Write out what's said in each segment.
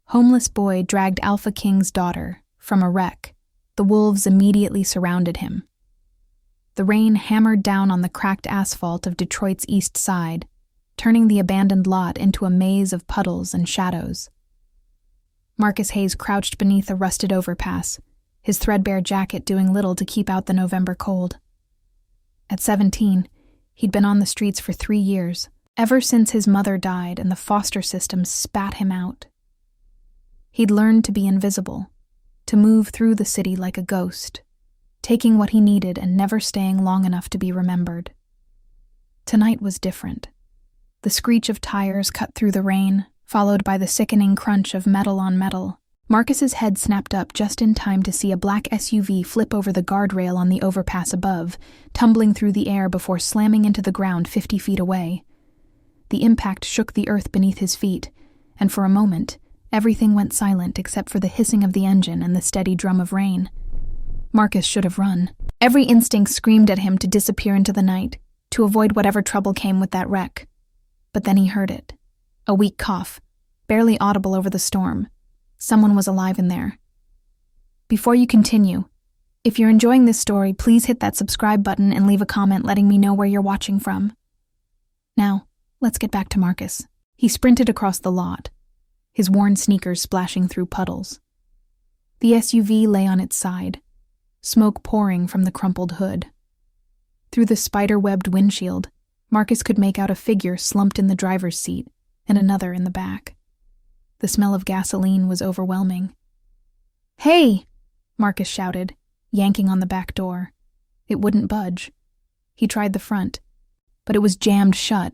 Homeless boy dragged Alpha King's daughter from a wreck. The wolves immediately surrounded him. The rain hammered down on the cracked asphalt of Detroit's east side, turning the abandoned lot into a maze of puddles and shadows. Marcus Hayes crouched beneath a rusted overpass, his threadbare jacket doing little to keep out the November cold. At 17, he'd been on the streets for 3 years, ever since his mother died and the foster system spat him out. He'd learned to be invisible, to move through the city like a ghost, taking what he needed and never staying long enough to be remembered. Tonight was different. The screech of tires cut through the rain, followed by the sickening crunch of metal on metal. Marcus's head snapped up just in time to see a black SUV flip over the guardrail on the overpass above, tumbling through the air before slamming into the ground 50 feet away. The impact shook the earth beneath his feet, and for a moment, everything went silent except for the hissing of the engine and the steady drum of rain. Marcus should have run. Every instinct screamed at him to disappear into the night, to avoid whatever trouble came with that wreck. But then he heard it. A weak cough, barely audible over the storm. Someone was alive in there. Before you continue, if you're enjoying this story, please hit that subscribe button and leave a comment letting me know where you're watching from. Now, let's get back to Marcus. He sprinted across the lot, his worn sneakers splashing through puddles. The SUV lay on its side, smoke pouring from the crumpled hood. Through the spider-webbed windshield, Marcus could make out a figure slumped in the driver's seat and another in the back. The smell of gasoline was overwhelming. "Hey!" Marcus shouted, yanking on the back door. It wouldn't budge. He tried the front, but it was jammed shut.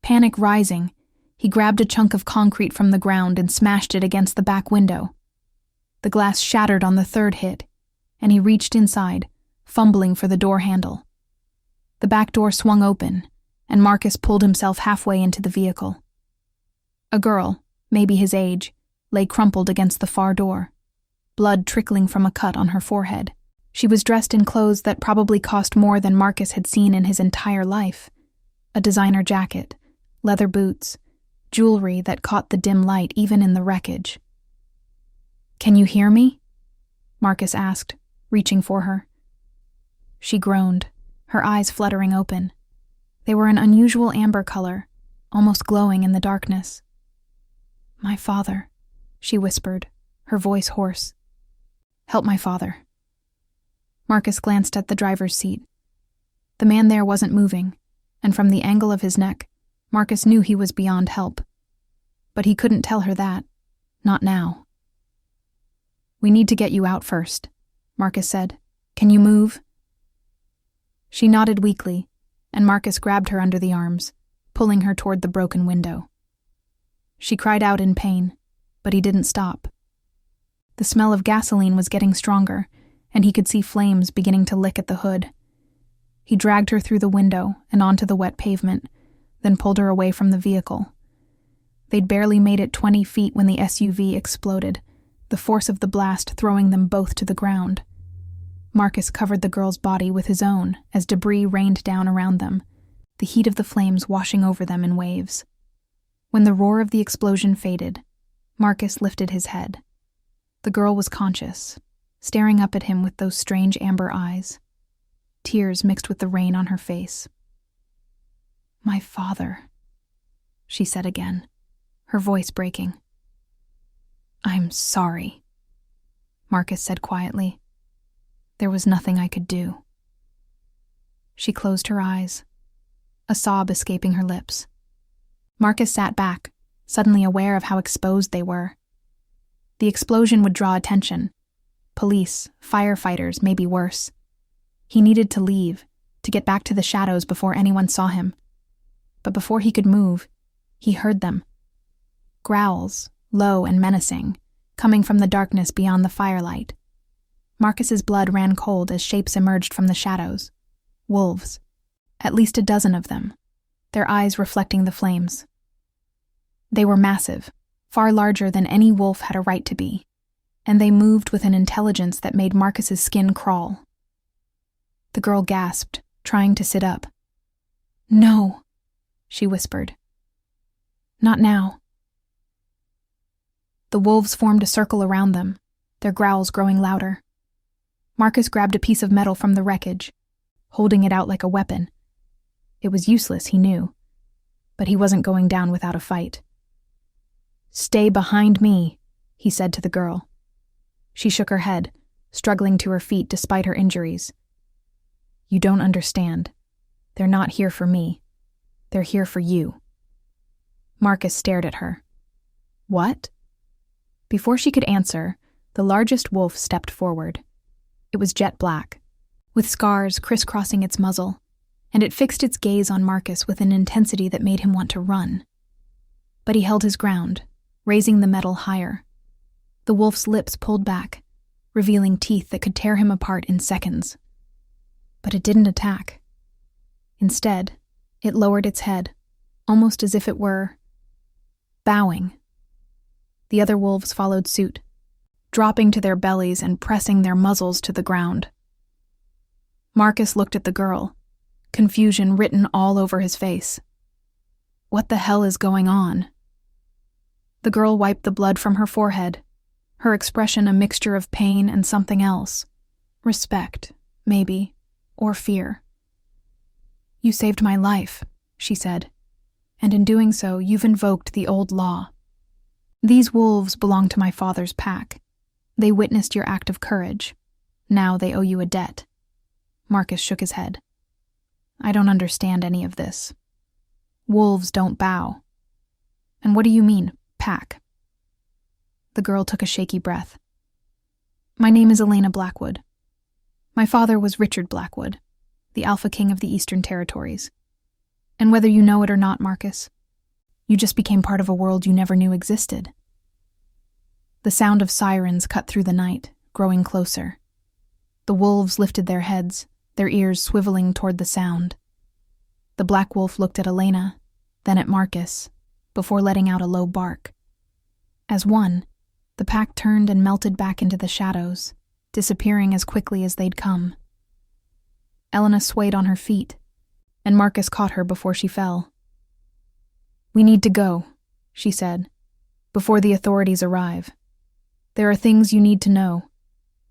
Panic rising, he grabbed a chunk of concrete from the ground and smashed it against the back window. The glass shattered on the third hit, and he reached inside, fumbling for the door handle. The back door swung open, and Marcus pulled himself halfway into the vehicle. A girl, maybe his age, lay crumpled against the far door, blood trickling from a cut on her forehead. She was dressed in clothes that probably cost more than Marcus had seen in his entire life. A designer jacket, leather boots, jewelry that caught the dim light even in the wreckage. "Can you hear me?" Marcus asked, reaching for her. She groaned, her eyes fluttering open. They were an unusual amber color, almost glowing in the darkness. "My father," she whispered, her voice hoarse. "Help my father." Marcus glanced at the driver's seat. The man there wasn't moving, and from the angle of his neck, Marcus knew he was beyond help. But he couldn't tell her that. Not now. "We need to get you out first," Marcus said. "Can you move?" She nodded weakly, and Marcus grabbed her under the arms, pulling her toward the broken window. She cried out in pain, but he didn't stop. The smell of gasoline was getting stronger, and he could see flames beginning to lick at the hood. He dragged her through the window and onto the wet pavement, then pulled her away from the vehicle. They'd barely made it 20 feet when the SUV exploded, the force of the blast throwing them both to the ground. Marcus covered the girl's body with his own as debris rained down around them, the heat of the flames washing over them in waves. When the roar of the explosion faded, Marcus lifted his head. The girl was conscious, staring up at him with those strange amber eyes. Tears mixed with the rain on her face. "My father," she said again, her voice breaking. "I'm sorry," Marcus said quietly. "There was nothing I could do." She closed her eyes, a sob escaping her lips. Marcus sat back, suddenly aware of how exposed they were. The explosion would draw attention. Police, firefighters, maybe worse. He needed to leave, to get back to the shadows before anyone saw him. But before he could move, he heard them. Growls, low and menacing, coming from the darkness beyond the firelight. Marcus's blood ran cold as shapes emerged from the shadows. Wolves. At least a dozen of them, their eyes reflecting the flames. They were massive, far larger than any wolf had a right to be, and they moved with an intelligence that made Marcus's skin crawl. The girl gasped, trying to sit up. "No," she whispered. "Not now." The wolves formed a circle around them, their growls growing louder. Marcus grabbed a piece of metal from the wreckage, holding it out like a weapon. It was useless, he knew, but he wasn't going down without a fight. "Stay behind me," he said to the girl. She shook her head, struggling to her feet despite her injuries. "You don't understand. They're not here for me. They're here for you." Marcus stared at her. "What?" Before she could answer, the largest wolf stepped forward. It was jet black, with scars crisscrossing its muzzle, and it fixed its gaze on Marcus with an intensity that made him want to run. But he held his ground, raising the metal higher. The wolf's lips pulled back, revealing teeth that could tear him apart in seconds. But it didn't attack. Instead, it lowered its head, almost as if it were bowing. The other wolves followed suit, dropping to their bellies and pressing their muzzles to the ground. Marcus looked at the girl, confusion written all over his face. What the hell is going on? The girl wiped the blood from her forehead, her expression a mixture of pain and something else. Respect, maybe, or fear. "You saved my life," she said, "and in doing so, you've invoked the old law. These wolves belong to my father's pack. They witnessed your act of courage. Now they owe you a debt." Marcus shook his head. "I don't understand any of this. Wolves don't bow. And what do you mean, pack?" The girl took a shaky breath. "My name is Elena Blackwood. My father was Richard Blackwood, the Alpha King of the Eastern Territories. And whether you know it or not, Marcus, you just became part of a world you never knew existed." The sound of sirens cut through the night, growing closer. The wolves lifted their heads, their ears swiveling toward the sound. The black wolf looked at Elena, then at Marcus, before letting out a low bark. As one, the pack turned and melted back into the shadows, disappearing as quickly as they'd come. Elena swayed on her feet, and Marcus caught her before she fell. "We need to go," she said, "before the authorities arrive. There are things you need to know,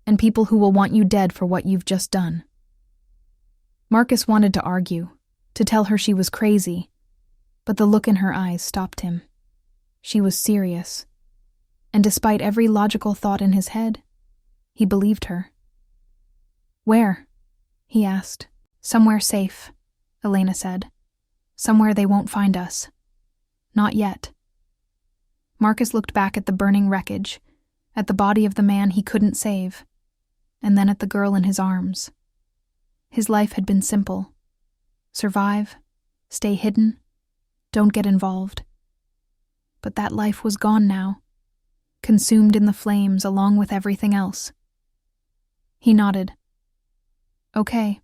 and people who will want you dead for what you've just done." Marcus wanted to argue, to tell her she was crazy, but the look in her eyes stopped him. She was serious, and despite every logical thought in his head, he believed her. "Where?" he asked. "Somewhere safe," Elena said. "Somewhere they won't find us. Not yet." Marcus looked back at the burning wreckage, at the body of the man he couldn't save, and then at the girl in his arms. His life had been simple. Survive, stay hidden, don't get involved. But that life was gone now, consumed in the flames along with everything else. He nodded. "Okay,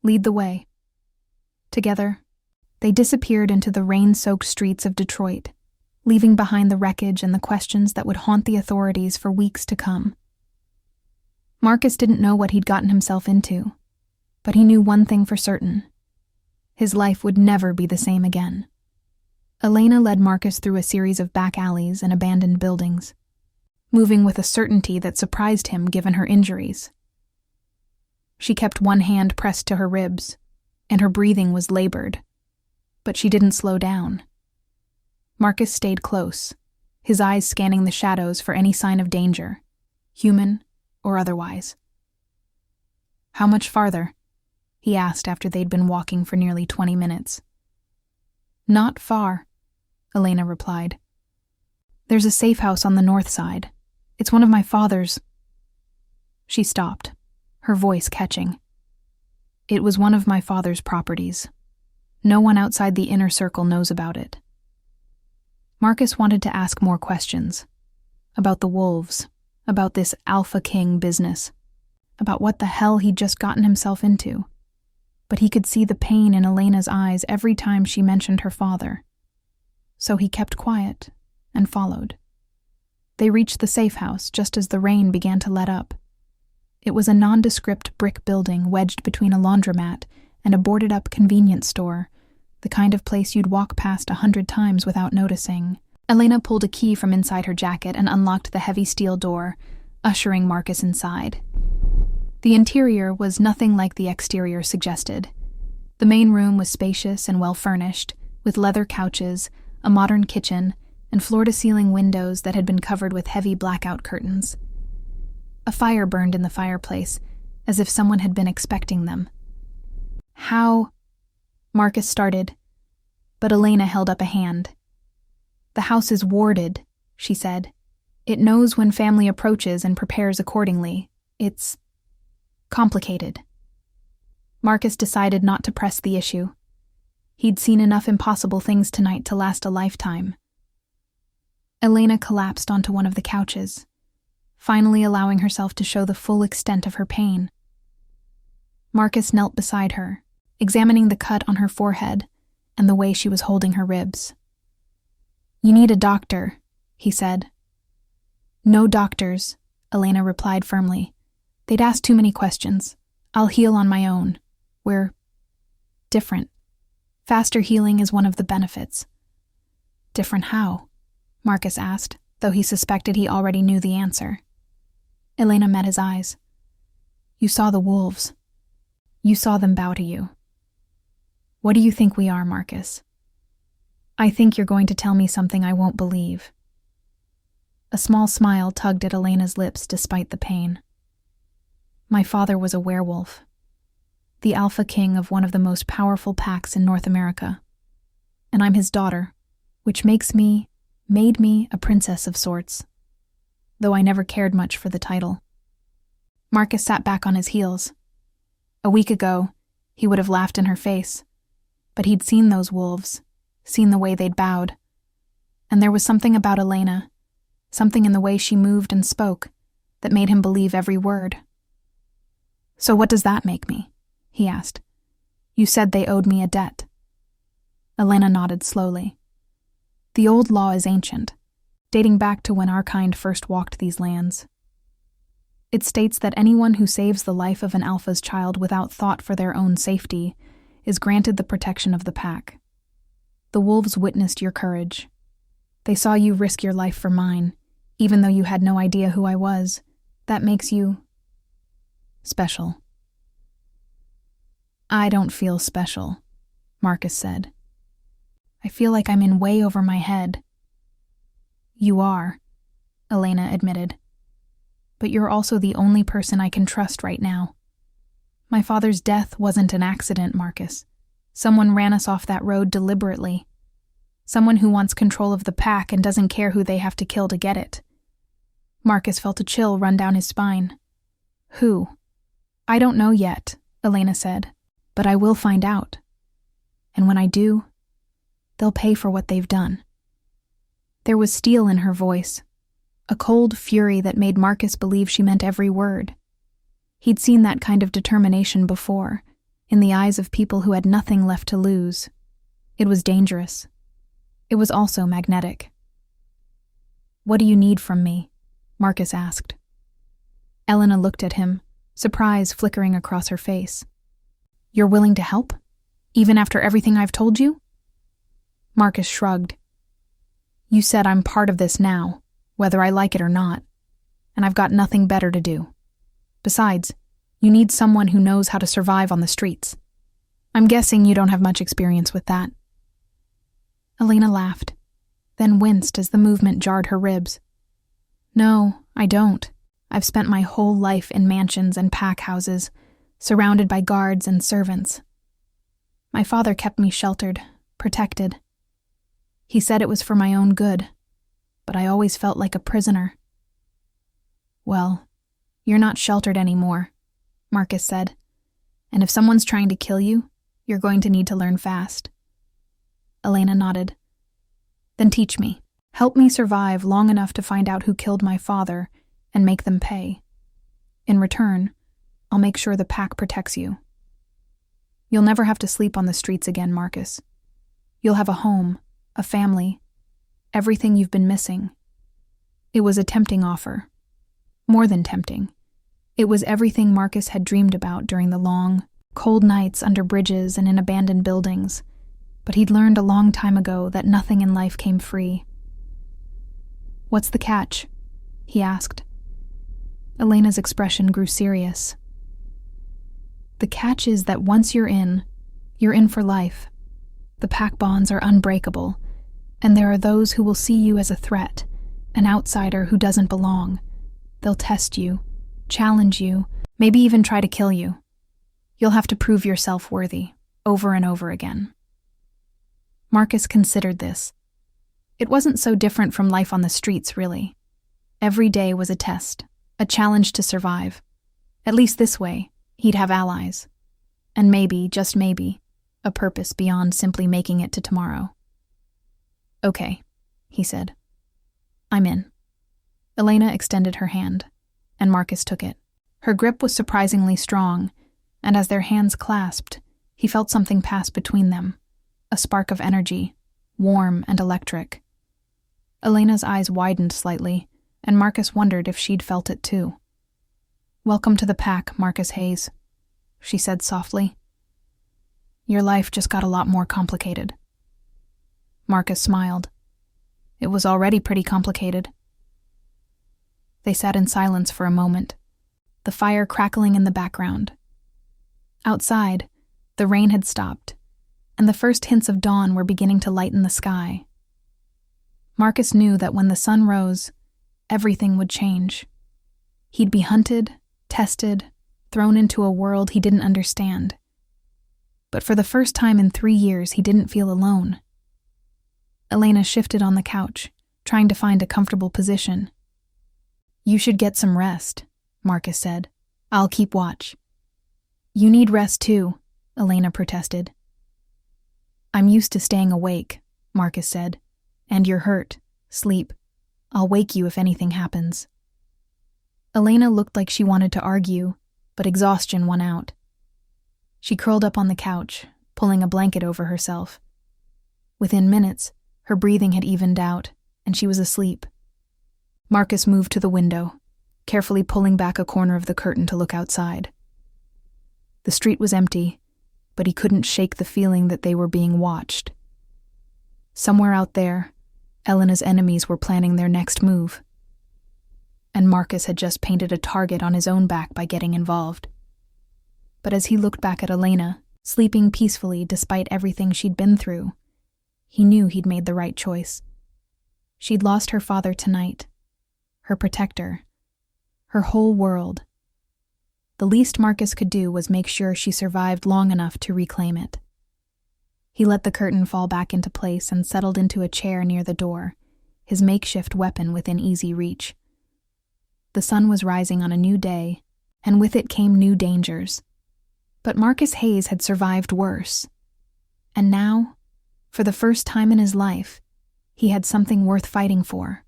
lead the way." Together, they disappeared into the rain-soaked streets of Detroit, leaving behind the wreckage and the questions that would haunt the authorities for weeks to come. Marcus didn't know what he'd gotten himself into, but he knew one thing for certain. His life would never be the same again. Elena led Marcus through a series of back alleys and abandoned buildings, moving with a certainty that surprised him given her injuries. She kept one hand pressed to her ribs, and her breathing was labored, but she didn't slow down. Marcus stayed close, his eyes scanning the shadows for any sign of danger, human or otherwise. "How much farther?" he asked after they'd been walking for nearly 20 minutes. "Not far," Elena replied. "There's a safe house on the north side. It's one of my father's—" She stopped, her voice catching. "It was one of my father's properties. No one outside the inner circle knows about it." Marcus wanted to ask more questions. About the wolves, about this Alpha King business, about what the hell he'd just gotten himself into. But he could see the pain in Elena's eyes every time she mentioned her father. So he kept quiet and followed. They reached the safe house just as the rain began to let up. It was a nondescript brick building wedged between a laundromat and a boarded-up convenience store, the kind of place you'd walk past 100 times without noticing, Elena pulled a key from inside her jacket and unlocked the heavy steel door, ushering Marcus inside. The interior was nothing like the exterior suggested. The main room was spacious and well-furnished, with leather couches, a modern kitchen, and floor-to-ceiling windows that had been covered with heavy blackout curtains. A fire burned in the fireplace, as if someone had been expecting them. "How?" Marcus started, but Elena held up a hand. "The house is warded," she said. "It knows when family approaches and prepares accordingly. It's complicated." Marcus decided not to press the issue. He'd seen enough impossible things tonight to last a lifetime. Elena collapsed onto one of the couches, finally allowing herself to show the full extent of her pain. Marcus knelt beside her, examining the cut on her forehead and the way she was holding her ribs. "You need a doctor," he said. "No doctors," Elena replied firmly. "They'd ask too many questions. I'll heal on my own. We're different. Faster healing is one of the benefits." "Different how?" Marcus asked, though he suspected he already knew the answer. Elena met his eyes. "You saw the wolves. You saw them bow to you. What do you think we are, Marcus? I think you're going to tell me something I won't believe." A small smile tugged at Elena's lips despite the pain. "My father was a werewolf, the alpha king of one of the most powerful packs in North America. And I'm his daughter, which made me a princess of sorts, though I never cared much for the title." Marcus sat back on his heels. A week ago, he would have laughed in her face, but he'd seen those wolves, seen the way they'd bowed. And there was something about Elena, something in the way she moved and spoke, that made him believe every word. "So what does that make me?" he asked. "You said they owed me a debt." Elena nodded slowly. "The old law is ancient, dating back to when our kind first walked these lands. It states that anyone who saves the life of an alpha's child without thought for their own safety is granted the protection of the pack. The wolves witnessed your courage. They saw you risk your life for mine, even though you had no idea who I was. That makes you special." "I don't feel special," Marcus said. "I feel like I'm in way over my head." "You are," Elena admitted. "But you're also the only person I can trust right now. My father's death wasn't an accident, Marcus. Someone ran us off that road deliberately. Someone who wants control of the pack and doesn't care who they have to kill to get it." Marcus felt a chill run down his spine. "Who?" "I don't know yet," Elena said, "but I will find out. And when I do, they'll pay for what they've done." There was steel in her voice, a cold fury that made Marcus believe she meant every word. He'd seen that kind of determination before, in the eyes of people who had nothing left to lose. It was dangerous. It was also magnetic. "What do you need from me?" Marcus asked. Elena looked at him, surprise flickering across her face. "You're willing to help? Even after everything I've told you?" Marcus shrugged. "You said I'm part of this now, whether I like it or not, and I've got nothing better to do. Besides, you need someone who knows how to survive on the streets. I'm guessing you don't have much experience with that." Elena laughed, then winced as the movement jarred her ribs. "No, I don't. I've spent my whole life in mansions and pack houses, surrounded by guards and servants. My father kept me sheltered, protected. He said it was for my own good, but I always felt like a prisoner." "Well, you're not sheltered anymore," Marcus said. "And if someone's trying to kill you, you're going to need to learn fast." Elena nodded. "Then teach me. Help me survive long enough to find out who killed my father and make them pay. In return, I'll make sure the pack protects you. You'll never have to sleep on the streets again, Marcus. You'll have a home, a family, everything you've been missing." It was a tempting offer. More than tempting. It was everything Marcus had dreamed about during the long, cold nights under bridges and in abandoned buildings, but he'd learned a long time ago that nothing in life came free. "What's the catch?" he asked. Elena's expression grew serious. "The catch is that once you're in for life. The pack bonds are unbreakable, and there are those who will see you as a threat, an outsider who doesn't belong. They'll test you, challenge you, maybe even try to kill you. You'll have to prove yourself worthy, over and over again." Marcus considered this. It wasn't so different from life on the streets, really. Every day was a test, a challenge to survive. At least this way, he'd have allies. And maybe, just maybe, a purpose beyond simply making it to tomorrow. "Okay," he said. "I'm in." Elena extended her hand, and Marcus took it. Her grip was surprisingly strong, and as their hands clasped, he felt something pass between them, a spark of energy, warm and electric. Elena's eyes widened slightly, and Marcus wondered if she'd felt it too. "Welcome to the pack, Marcus Hayes," she said softly. "Your life just got a lot more complicated." Marcus smiled. It was already pretty complicated. They sat in silence for a moment, the fire crackling in the background. Outside, the rain had stopped, and the first hints of dawn were beginning to lighten the sky. Marcus knew that when the sun rose, everything would change. He'd be hunted, tested, thrown into a world he didn't understand. But for the first time in 3 years, he didn't feel alone. Elena shifted on the couch, trying to find a comfortable position. "You should get some rest," Marcus said. "I'll keep watch." "You need rest too," Elena protested. "I'm used to staying awake," Marcus said. "And you're hurt. Sleep. I'll wake you if anything happens." Elena looked like she wanted to argue, but exhaustion won out. She curled up on the couch, pulling a blanket over herself. Within minutes, her breathing had evened out, and she was asleep. Marcus moved to the window, carefully pulling back a corner of the curtain to look outside. The street was empty, but he couldn't shake the feeling that they were being watched. Somewhere out there, Elena's enemies were planning their next move. And Marcus had just painted a target on his own back by getting involved. But as he looked back at Elena, sleeping peacefully despite everything she'd been through, he knew he'd made the right choice. She'd lost her father tonight, her protector, her whole world. The least Marcus could do was make sure she survived long enough to reclaim it. He let the curtain fall back into place and settled into a chair near the door, his makeshift weapon within easy reach. The sun was rising on a new day, and with it came new dangers. But Marcus Hayes had survived worse. And now, for the first time in his life, he had something worth fighting for.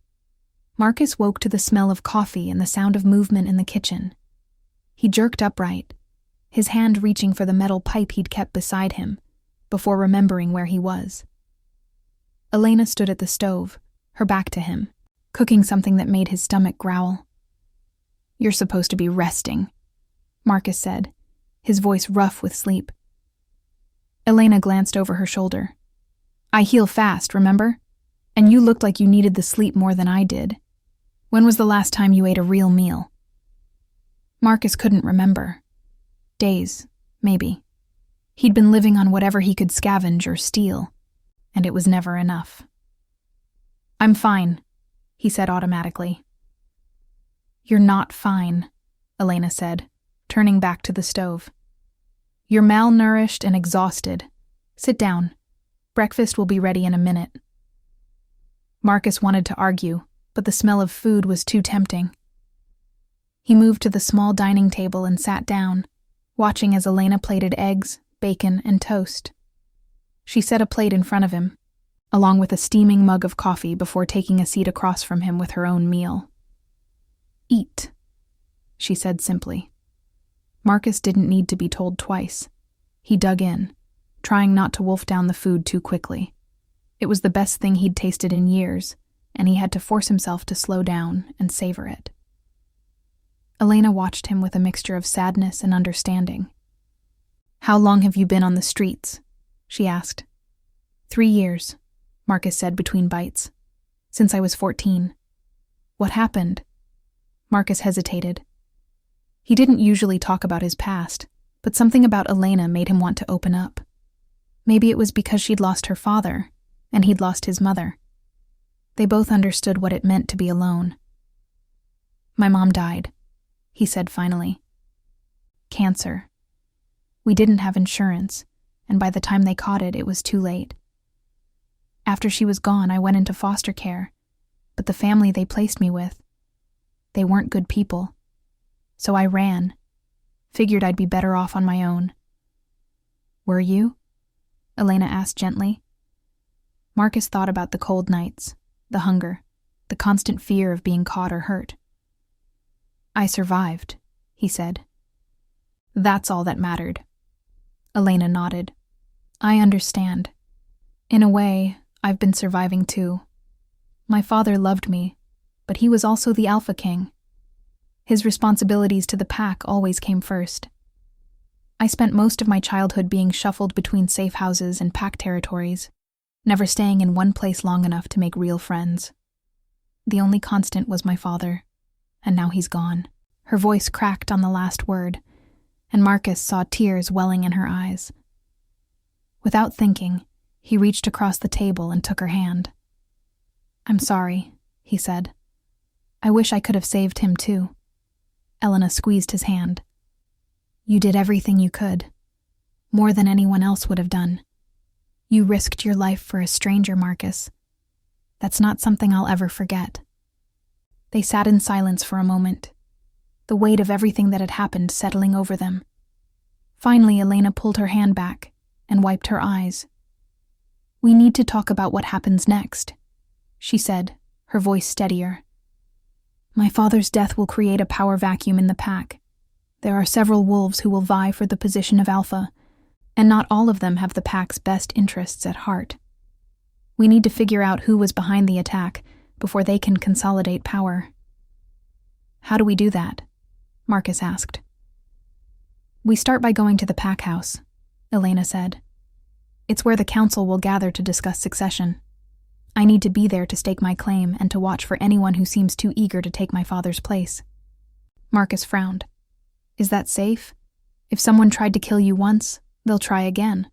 Marcus woke to the smell of coffee and the sound of movement in the kitchen. He jerked upright, his hand reaching for the metal pipe he'd kept beside him, before remembering where he was. Elena stood at the stove, her back to him, cooking something that made his stomach growl. "You're supposed to be resting," Marcus said, his voice rough with sleep. Elena glanced over her shoulder. "I heal fast, remember? And you looked like you needed the sleep more than I did. When was the last time you ate a real meal?" Marcus couldn't remember. Days, maybe. He'd been living on whatever he could scavenge or steal, and it was never enough. "I'm fine," he said automatically. "You're not fine," Elena said, turning back to the stove. "You're malnourished and exhausted. Sit down. Breakfast will be ready in a minute." Marcus wanted to argue, but the smell of food was too tempting. He moved to the small dining table and sat down, watching as Elena plated eggs, bacon, and toast. She set a plate in front of him, along with a steaming mug of coffee before taking a seat across from him with her own meal. "Eat," she said simply. Marcus didn't need to be told twice. He dug in, trying not to wolf down the food too quickly. It was the best thing he'd tasted in years, and he had to force himself to slow down and savor it. Elena watched him with a mixture of sadness and understanding. "How long have you been on the streets?" she asked. 3 years, Marcus said between bites. "Since I was 14. What happened? Marcus hesitated. He didn't usually talk about his past, but something about Elena made him want to open up. Maybe it was because she'd lost her father, and he'd lost his mother. They both understood what it meant to be alone. My mom died, he said finally. Cancer. We didn't have insurance, and by the time they caught it, it was too late. After she was gone, I went into foster care, but the family they placed me with, they weren't good people. So I ran, figured I'd be better off on my own. Were you? Elena asked gently. Marcus thought about the cold nights, the hunger, the constant fear of being caught or hurt. I survived, he said. That's all that mattered. Elena nodded. I understand. In a way, I've been surviving too. My father loved me, but he was also the Alpha King. His responsibilities to the pack always came first. I spent most of my childhood being shuffled between safe houses and pack territories, never staying in one place long enough to make real friends. The only constant was my father, and now he's gone. Her voice cracked on the last word, and Marcus saw tears welling in her eyes. Without thinking, he reached across the table and took her hand. I'm sorry, he said. I wish I could have saved him too. Elena squeezed his hand. You did everything you could, more than anyone else would have done. You risked your life for a stranger, Marcus. That's not something I'll ever forget. They sat in silence for a moment, the weight of everything that had happened settling over them. Finally, Elena pulled her hand back and wiped her eyes. We need to talk about what happens next, she said, her voice steadier. My father's death will create a power vacuum in the pack. There are several wolves who will vie for the position of alpha, and not all of them have the pack's best interests at heart. We need to figure out who was behind the attack before they can consolidate power. How do we do that? Marcus asked. We start by going to the pack house, Elena said. It's where the council will gather to discuss succession. I need to be there to stake my claim and to watch for anyone who seems too eager to take my father's place. Marcus frowned. Is that safe? If someone tried to kill you once, they'll try again.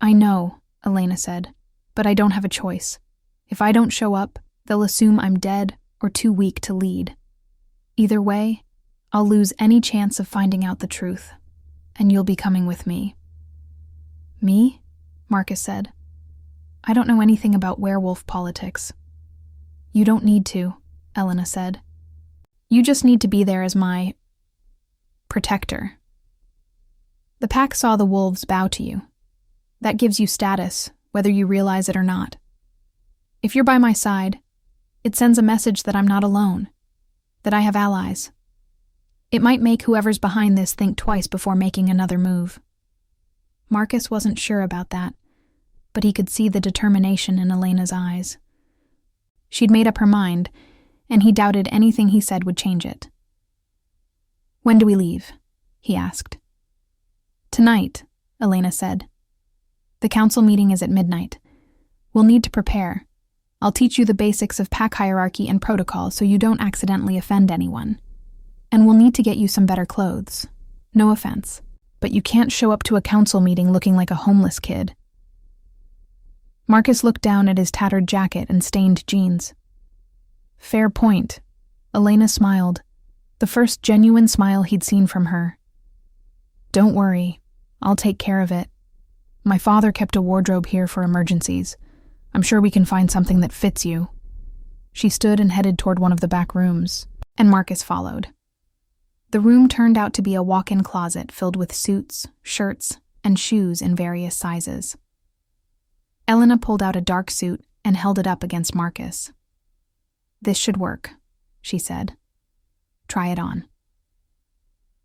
I know, Elena said, but I don't have a choice. If I don't show up, they'll assume I'm dead or too weak to lead. Either way, I'll lose any chance of finding out the truth, and you'll be coming with me. Me? Marcus said. I don't know anything about werewolf politics. You don't need to, Elena said. You just need to be there as my protector. The pack saw the wolves bow to you. That gives you status, whether you realize it or not. If you're by my side, it sends a message that I'm not alone, that I have allies. It might make whoever's behind this think twice before making another move. Marcus wasn't sure about that, but he could see the determination in Elena's eyes. She'd made up her mind, and he doubted anything he said would change it. When do we leave? He asked. Tonight, Elena said. The council meeting is at midnight. We'll need to prepare. I'll teach you the basics of pack hierarchy and protocol so you don't accidentally offend anyone. And we'll need to get you some better clothes. No offense, but you can't show up to a council meeting looking like a homeless kid. Marcus looked down at his tattered jacket and stained jeans. Fair point. Elena smiled, the first genuine smile he'd seen from her. Don't worry, I'll take care of it. My father kept a wardrobe here for emergencies. I'm sure we can find something that fits you. She stood and headed toward one of the back rooms, and Marcus followed. The room turned out to be a walk-in closet filled with suits, shirts, and shoes in various sizes. Elena pulled out a dark suit and held it up against Marcus. This should work, she said. Try it on.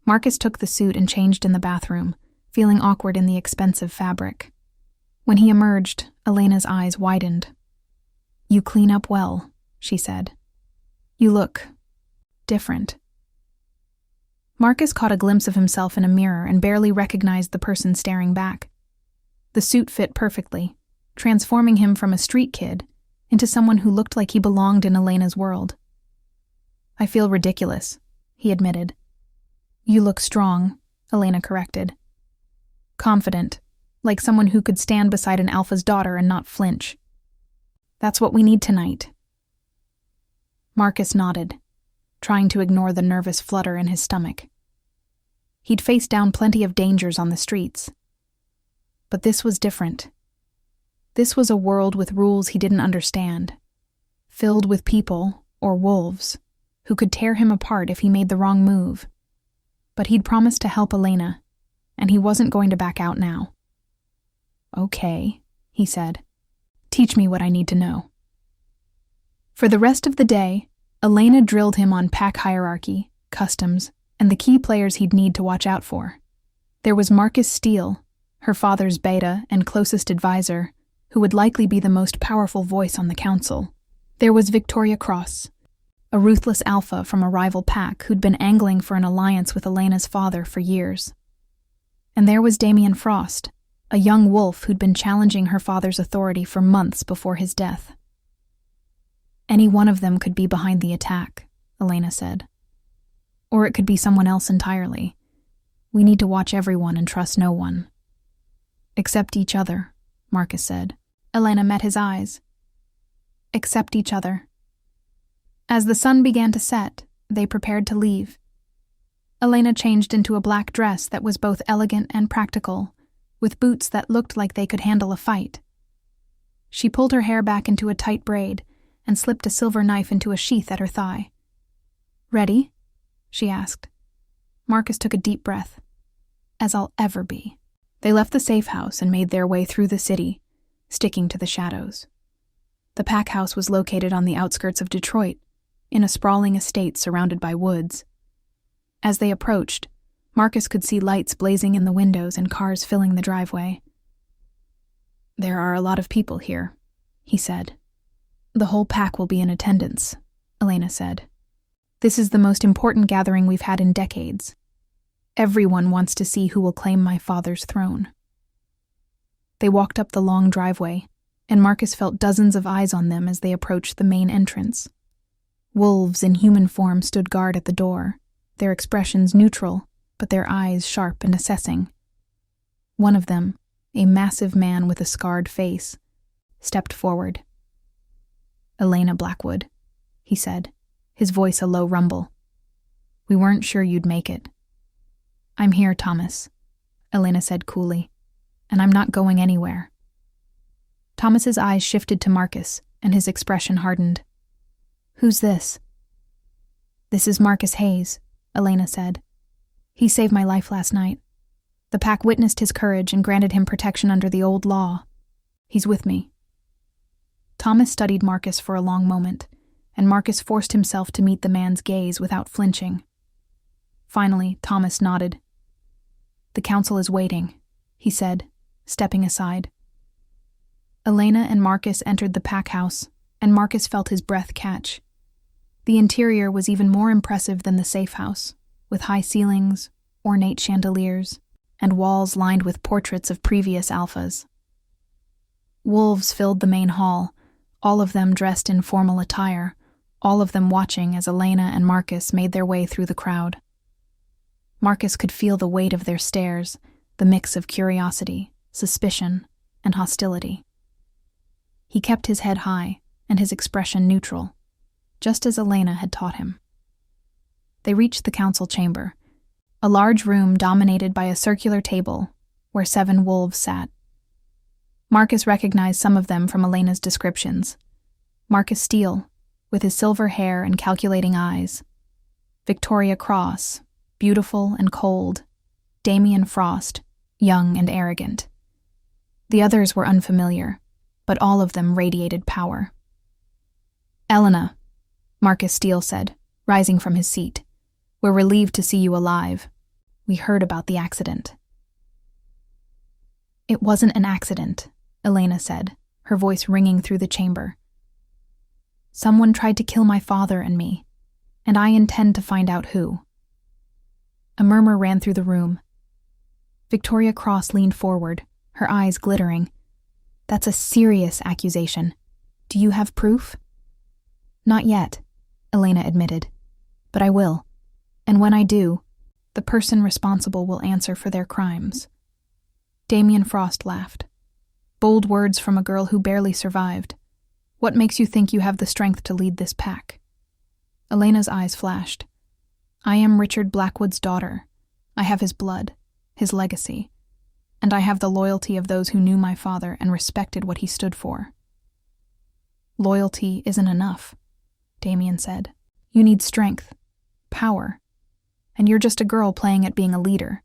Marcus took the suit and changed in the bathroom, feeling awkward in the expensive fabric. When he emerged, Elena's eyes widened. You clean up well, she said. You look different. Marcus caught a glimpse of himself in a mirror and barely recognized the person staring back. The suit fit perfectly, transforming him from a street kid into someone who looked like he belonged in Elena's world. I feel ridiculous, he admitted. You look strong, Elena corrected. Confident, like someone who could stand beside an alpha's daughter and not flinch. That's what we need tonight. Marcus nodded, trying to ignore the nervous flutter in his stomach. He'd faced down plenty of dangers on the streets. But this was different. This was a world with rules he didn't understand, filled with people, or wolves, who could tear him apart if he made the wrong move. But he'd promised to help Elena, and he wasn't going to back out now. Okay, he said. Teach me what I need to know. For the rest of the day, Elena drilled him on pack hierarchy, customs, and the key players he'd need to watch out for. There was Marcus Steele, her father's beta and closest advisor, who would likely be the most powerful voice on the council. There was Victoria Cross, a ruthless alpha from a rival pack who'd been angling for an alliance with Elena's father for years. And there was Damien Frost, a young wolf who'd been challenging her father's authority for months before his death. Any one of them could be behind the attack, Elena said. Or it could be someone else entirely. We need to watch everyone and trust no one. Except each other, Marcus said. Elena met his eyes. Except each other. As the sun began to set, they prepared to leave. Elena changed into a black dress that was both elegant and practical, with boots that looked like they could handle a fight. She pulled her hair back into a tight braid and slipped a silver knife into a sheath at her thigh. Ready? She asked. Marcus took a deep breath. As I'll ever be. They left the safe house and made their way through the city, sticking to the shadows. The pack house was located on the outskirts of Detroit, in a sprawling estate surrounded by woods. As they approached, Marcus could see lights blazing in the windows and cars filling the driveway. There are a lot of people here, he said. The whole pack will be in attendance, Elena said. This is the most important gathering we've had in decades. Everyone wants to see who will claim my father's throne. They walked up the long driveway, and Marcus felt dozens of eyes on them as they approached the main entrance. Wolves in human form stood guard at the door, their expressions neutral, but their eyes sharp and assessing. One of them, a massive man with a scarred face, stepped forward. Elena Blackwood, he said, his voice a low rumble. We weren't sure you'd make it. I'm here, Thomas, Elena said coolly, and I'm not going anywhere. Thomas's eyes shifted to Marcus, and his expression hardened. Who's this? This is Marcus Hayes, Elena said. He saved my life last night. The pack witnessed his courage and granted him protection under the old law. He's with me. Thomas studied Marcus for a long moment, and Marcus forced himself to meet the man's gaze without flinching. Finally, Thomas nodded. The council is waiting, he said, stepping aside. Elena and Marcus entered the pack house, and Marcus felt his breath catch. The interior was even more impressive than the safe house, with high ceilings, ornate chandeliers, and walls lined with portraits of previous alphas. Wolves filled the main hall, all of them dressed in formal attire, all of them watching as Elena and Marcus made their way through the crowd. Marcus could feel the weight of their stares, the mix of curiosity, suspicion, and hostility. He kept his head high and his expression neutral, just as Elena had taught him. They reached the council chamber, a large room dominated by a circular table where 7 wolves sat. Marcus recognized some of them from Elena's descriptions. Marcus Steele, with his silver hair and calculating eyes. Victoria Cross, beautiful and cold. Damien Frost, young and arrogant. The others were unfamiliar, but all of them radiated power. Elena, Marcus Steele said, rising from his seat. We're relieved to see you alive. We heard about the accident. It wasn't an accident, Elena said, her voice ringing through the chamber. Someone tried to kill my father and me, and I intend to find out who. A murmur ran through the room. Victoria Cross leaned forward, her eyes glittering. That's a serious accusation. Do you have proof? Not yet, Elena admitted. But I will. And when I do, the person responsible will answer for their crimes. Damien Frost laughed. Bold words from a girl who barely survived. What makes you think you have the strength to lead this pack? Elena's eyes flashed. I am Richard Blackwood's daughter. I have his blood, his legacy, and I have the loyalty of those who knew my father and respected what he stood for. Loyalty isn't enough, Damien said. You need strength, power, and you're just a girl playing at being a leader.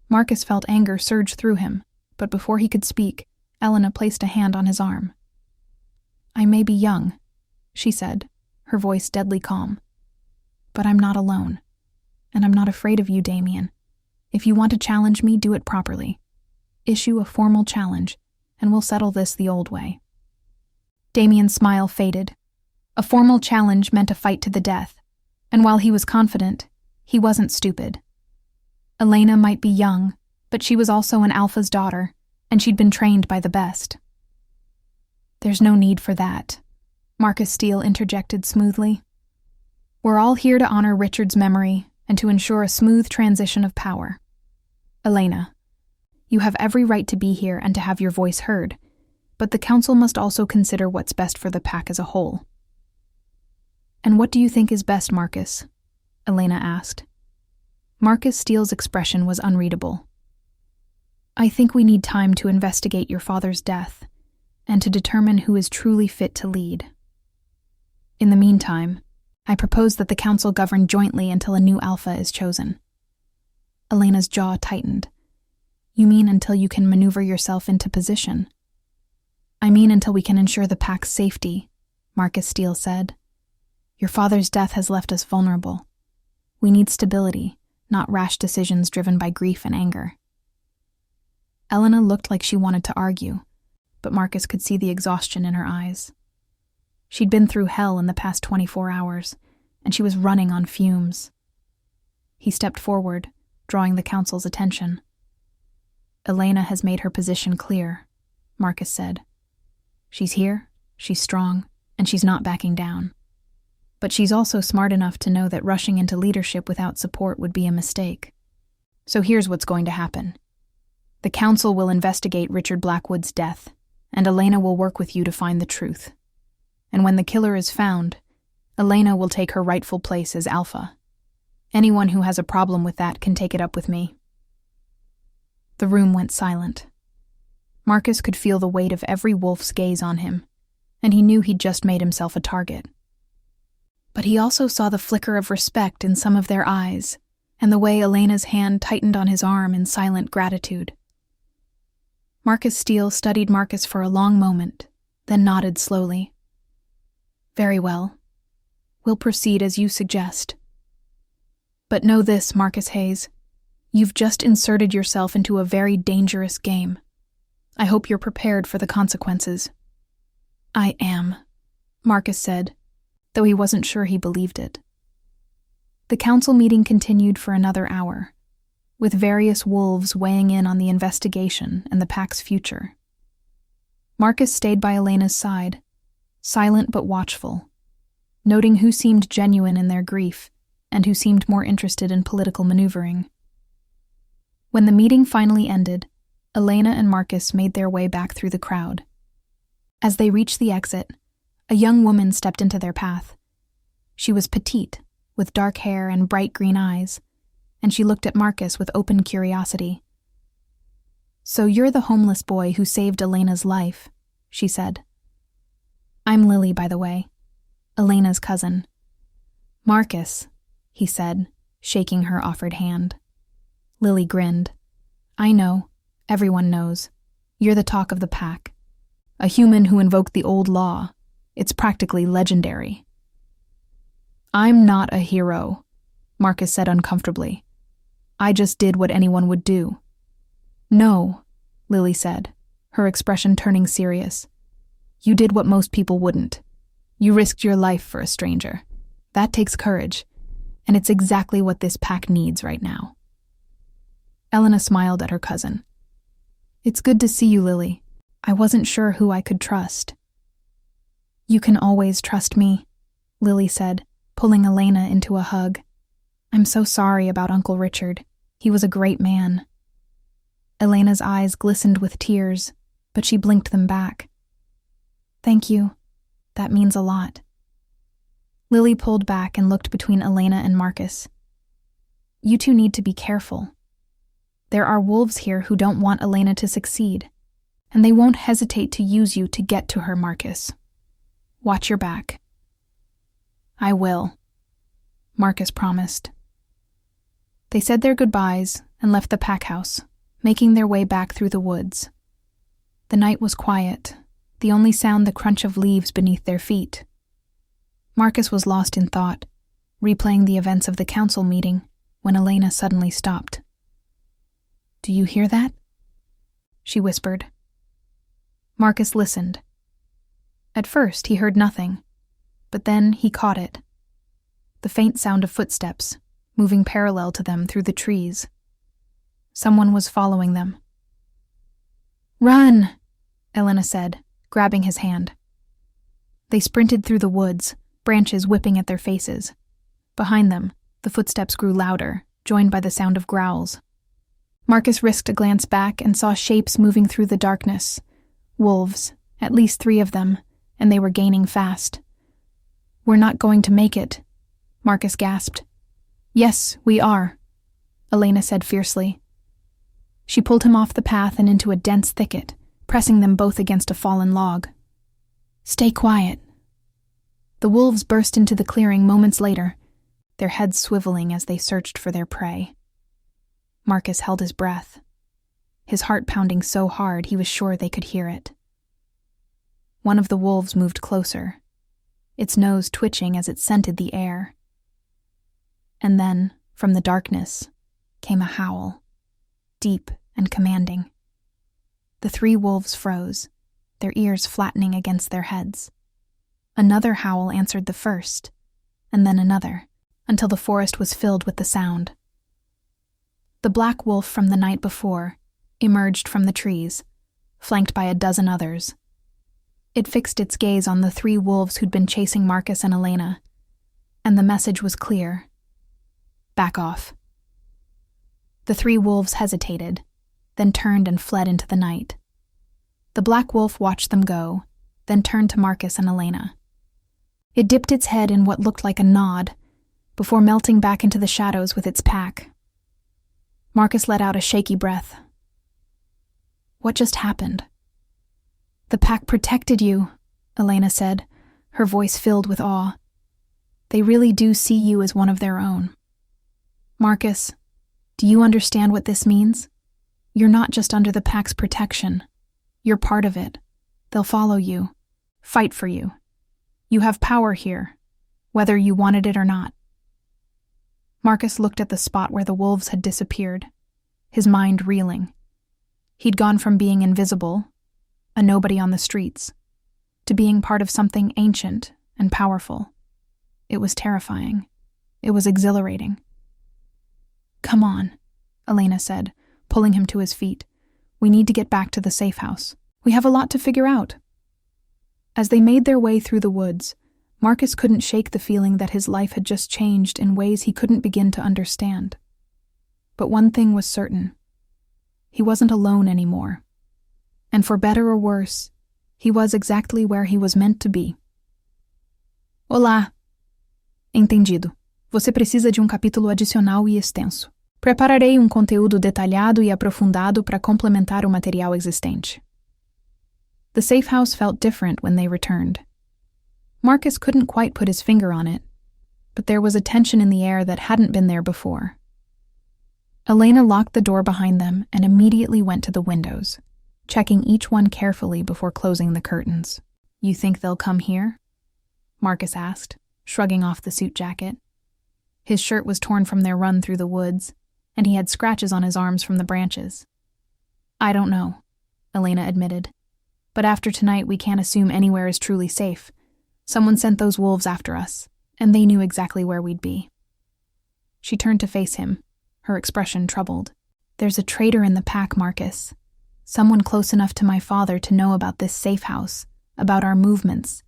Marcus felt anger surge through him, but before he could speak, Elena placed a hand on his arm. I may be young, she said, her voice deadly calm. But I'm not alone. And I'm not afraid of you, Damien. If you want to challenge me, do it properly. Issue a formal challenge, and we'll settle this the old way. Damien's smile faded. A formal challenge meant a fight to the death, and while he was confident, he wasn't stupid. Elena might be young, but she was also an alpha's daughter, and she'd been trained by the best. There's no need for that, Marcus Steele interjected smoothly. We're all here to honor Richard's memory and to ensure a smooth transition of power. Elena, you have every right to be here and to have your voice heard, but the council must also consider what's best for the pack as a whole. And what do you think is best, Marcus? Elena asked. Marcus Steele's expression was unreadable. I think we need time to investigate your father's death and to determine who is truly fit to lead. In the meantime, I propose that the council govern jointly until a new alpha is chosen. Elena's jaw tightened. You mean until you can maneuver yourself into position? I mean until we can ensure the pack's safety, Marcus Steele said. Your father's death has left us vulnerable. We need stability, not rash decisions driven by grief and anger. Elena looked like she wanted to argue, but Marcus could see the exhaustion in her eyes. She'd been through hell in the past 24 hours, and she was running on fumes. He stepped forward, drawing the council's attention. Elena has made her position clear, Marcus said. She's here, she's strong, and she's not backing down. But she's also smart enough to know that rushing into leadership without support would be a mistake. So here's what's going to happen. The council will investigate Richard Blackwood's death, and Elena will work with you to find the truth. And when the killer is found, Elena will take her rightful place as Alpha. Anyone who has a problem with that can take it up with me. The room went silent. Marcus could feel the weight of every wolf's gaze on him, and he knew he'd just made himself a target. But he also saw the flicker of respect in some of their eyes, and the way Elena's hand tightened on his arm in silent gratitude. Marcus Steele studied Marcus for a long moment, then nodded slowly. Very well. We'll proceed as you suggest. But know this, Marcus Hayes. You've just inserted yourself into a very dangerous game. I hope you're prepared for the consequences. I am, Marcus said, though he wasn't sure he believed it. The council meeting continued for another hour, with various wolves weighing in on the investigation and the pack's future. Marcus stayed by Elena's side, silent but watchful, noting who seemed genuine in their grief and who seemed more interested in political maneuvering. When the meeting finally ended, Elena and Marcus made their way back through the crowd. As they reached the exit, a young woman stepped into their path. She was petite, with dark hair and bright green eyes, and she looked at Marcus with open curiosity. So you're the homeless boy who saved Elena's life, she said. I'm Lily, by the way, Elena's cousin. Marcus, he said, shaking her offered hand. Lily grinned. I know, everyone knows. You're the talk of the pack. A human who invoked the old law. It's practically legendary. I'm not a hero, Marcus said uncomfortably. I just did what anyone would do. No, Lily said, her expression turning serious. You did what most people wouldn't. You risked your life for a stranger. That takes courage, and it's exactly what this pack needs right now. Elena smiled at her cousin. It's good to see you, Lily. I wasn't sure who I could trust. You can always trust me, Lily said, pulling Elena into a hug. "I'm so sorry about Uncle Richard. He was a great man." Elena's eyes glistened with tears, but she blinked them back. "Thank you. That means a lot." Lily pulled back and looked between Elena and Marcus. "You two need to be careful. There are wolves here who don't want Elena to succeed, and they won't hesitate to use you to get to her, Marcus. Watch your back." "I will," Marcus promised. They said their goodbyes and left the pack house, making their way back through the woods. The night was quiet, the only sound the crunch of leaves beneath their feet. Marcus was lost in thought, replaying the events of the council meeting, when Elena suddenly stopped. "Do you hear that?" she whispered. Marcus listened. At first, he heard nothing, but then he caught it. The faint sound of footsteps, moving parallel to them through the trees. Someone was following them. "Run!" Elena said, grabbing his hand. They sprinted through the woods, branches whipping at their faces. Behind them, the footsteps grew louder, joined by the sound of growls. Marcus risked a glance back and saw shapes moving through the darkness. Wolves, at least 3 of them, and they were gaining fast. "We're not going to make it," Marcus gasped. "Yes, we are," Elena said fiercely. She pulled him off the path and into a dense thicket, pressing them both against a fallen log. "Stay quiet." The wolves burst into the clearing moments later, their heads swiveling as they searched for their prey. Marcus held his breath, his heart pounding so hard he was sure they could hear it. One of the wolves moved closer, its nose twitching as it scented the air. And then, from the darkness, came a howl, deep and commanding. The 3 wolves froze, their ears flattening against their heads. Another howl answered the first, and then another, until the forest was filled with the sound. The black wolf from the night before emerged from the trees, flanked by a dozen others. It fixed its gaze on the 3 wolves who'd been chasing Marcus and Elena, and the message was clear. Back off. The 3 wolves hesitated, then turned and fled into the night. The black wolf watched them go, then turned to Marcus and Elena. It dipped its head in what looked like a nod, before melting back into the shadows with its pack. Marcus let out a shaky breath. What just happened? "The pack protected you," Elena said, her voice filled with awe. "They really do see you as one of their own. Marcus, do you understand what this means? You're not just under the pack's protection. You're part of it. They'll follow you, fight for you. You have power here, whether you wanted it or not." Marcus looked at the spot where the wolves had disappeared, his mind reeling. He'd gone from being invisible, a nobody on the streets, to being part of something ancient and powerful. It was terrifying. It was exhilarating. "Come on," Elena said, pulling him to his feet. "We need to get back to the safe house. We have a lot to figure out." As they made their way through the woods, Marcus couldn't shake the feeling that his life had just changed in ways he couldn't begin to understand. But one thing was certain. He wasn't alone anymore. And for better or worse, he was exactly where he was meant to be. Olá! Entendido. Você precisa de capítulo adicional e extenso. Prepararei conteúdo detalhado e aprofundado para complementar o material existente. The safe house felt different when they returned. Marcus couldn't quite put his finger on it, but there was a tension in the air that hadn't been there before. Elena locked the door behind them and immediately went to the windows, checking each one carefully before closing the curtains. "You think they'll come here?" Marcus asked, shrugging off the suit jacket. His shirt was torn from their run through the woods, and he had scratches on his arms from the branches. "I don't know," Elena admitted. "But after tonight we can't assume anywhere is truly safe. Someone sent those wolves after us, and they knew exactly where we'd be." She turned to face him, her expression troubled. "There's a traitor in the pack, Marcus. Someone close enough to my father to know about this safe house, about our movements.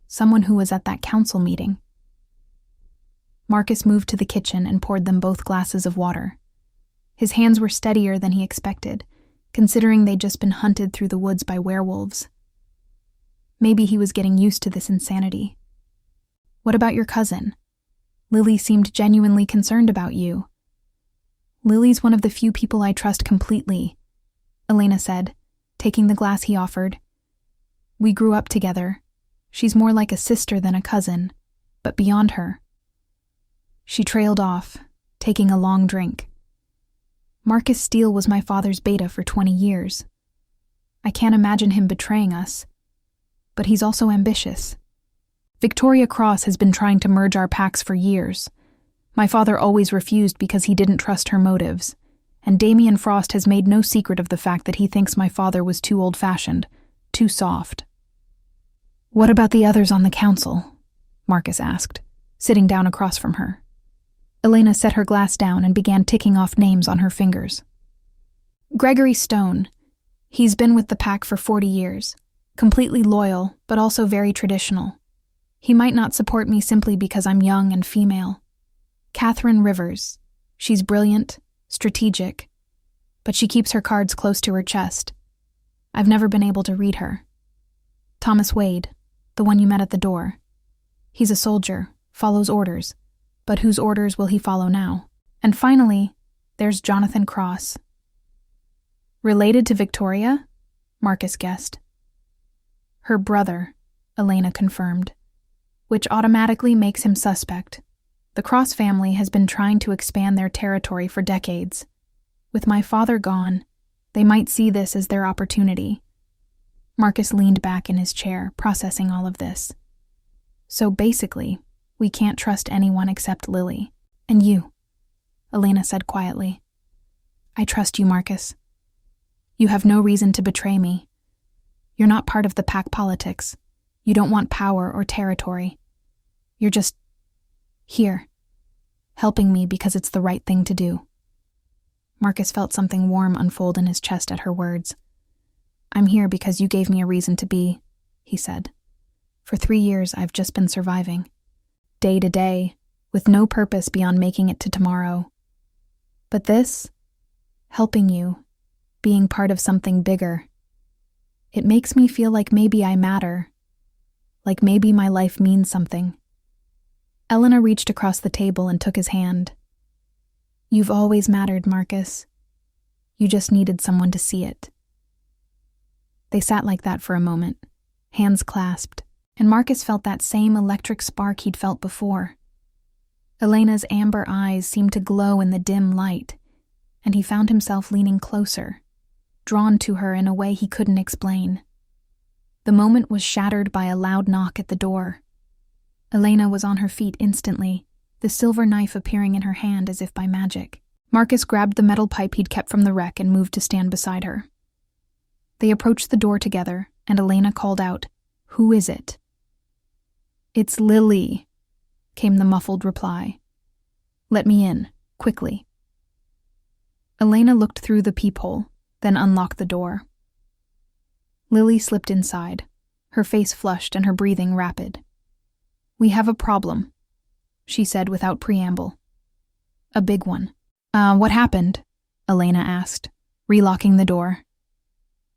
Someone who was at that council meeting." Marcus moved to the kitchen and poured them both glasses of water. His hands were steadier than he expected, considering they'd just been hunted through the woods by werewolves. Maybe he was getting used to this insanity. What about your cousin? Lily seemed genuinely concerned about you. Lily's one of the few people I trust completely, Elena said, taking the glass he offered. We grew up together. She's more like a sister than a cousin, but beyond her. She trailed off, taking a long drink. Marcus Steele was my father's beta for 20 years. I can't imagine him betraying us. But he's also ambitious. Victoria Cross has been trying to merge our packs for years. My father always refused because he didn't trust her motives, and Damien Frost has made no secret of the fact that he thinks my father was too old-fashioned, too soft. What about the others on the council? Marcus asked, sitting down across from her. Elena set her glass down and began ticking off names on her fingers. Gregory Stone. He's been with the pack for 40 years. Completely loyal, but also very traditional. He might not support me simply because I'm young and female. Catherine Rivers. She's brilliant, strategic, but she keeps her cards close to her chest. I've never been able to read her. Thomas Wade, the one you met at the door. He's a soldier, follows orders, but whose orders will he follow now? And finally, there's Jonathan Cross. Related to Victoria? Marcus guessed. Her brother, Elena confirmed, which automatically makes him suspect. The Cross family has been trying to expand their territory for decades. With my father gone, they might see this as their opportunity. Marcus leaned back in his chair, processing all of this. So basically, we can't trust anyone except Lily. And you, Elena said quietly. I trust you, Marcus. You have no reason to betray me. You're not part of the pack politics. You don't want power or territory. You're just here, helping me because it's the right thing to do. Marcus felt something warm unfold in his chest at her words. I'm here because you gave me a reason to be, he said. For 3 years, I've just been surviving. Day to day, with no purpose beyond making it to tomorrow. But this, helping you, being part of something bigger, it makes me feel like maybe I matter, like maybe my life means something. Elena reached across the table and took his hand. You've always mattered, Marcus. You just needed someone to see it. They sat like that for a moment, hands clasped, and Marcus felt that same electric spark he'd felt before. Elena's amber eyes seemed to glow in the dim light, and he found himself leaning closer, drawn to her in a way he couldn't explain. The moment was shattered by a loud knock at the door. Elena was on her feet instantly, the silver knife appearing in her hand as if by magic. Marcus grabbed the metal pipe he'd kept from the wreck and moved to stand beside her. They approached the door together, and Elena called out, "Who is it?" "It's Lily," came the muffled reply. "Let me in, quickly." Elena looked through the peephole, then unlocked the door. Lily slipped inside, her face flushed and her breathing rapid. "We have a problem," she said without preamble. "A big one." What happened?" Elena asked, relocking the door.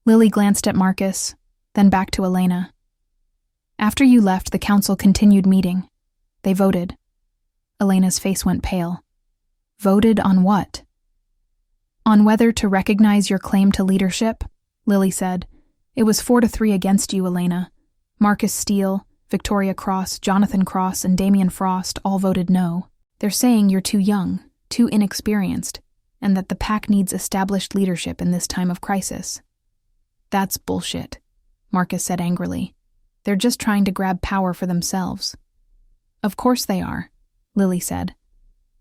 Lily glanced at Marcus, then back to Elena. "After you left, the council continued meeting. They voted." Elena's face went pale. "Voted on what?" "On whether to recognize your claim to leadership," Lily said. "It was 4-3 against you, Elena. Marcus Steele, Victoria Cross, Jonathan Cross, and Damien Frost all voted no. They're saying you're too young, too inexperienced, and that the pack needs established leadership in this time of crisis." "That's bullshit," Marcus said angrily. "They're just trying to grab power for themselves." "Of course they are," Lily said.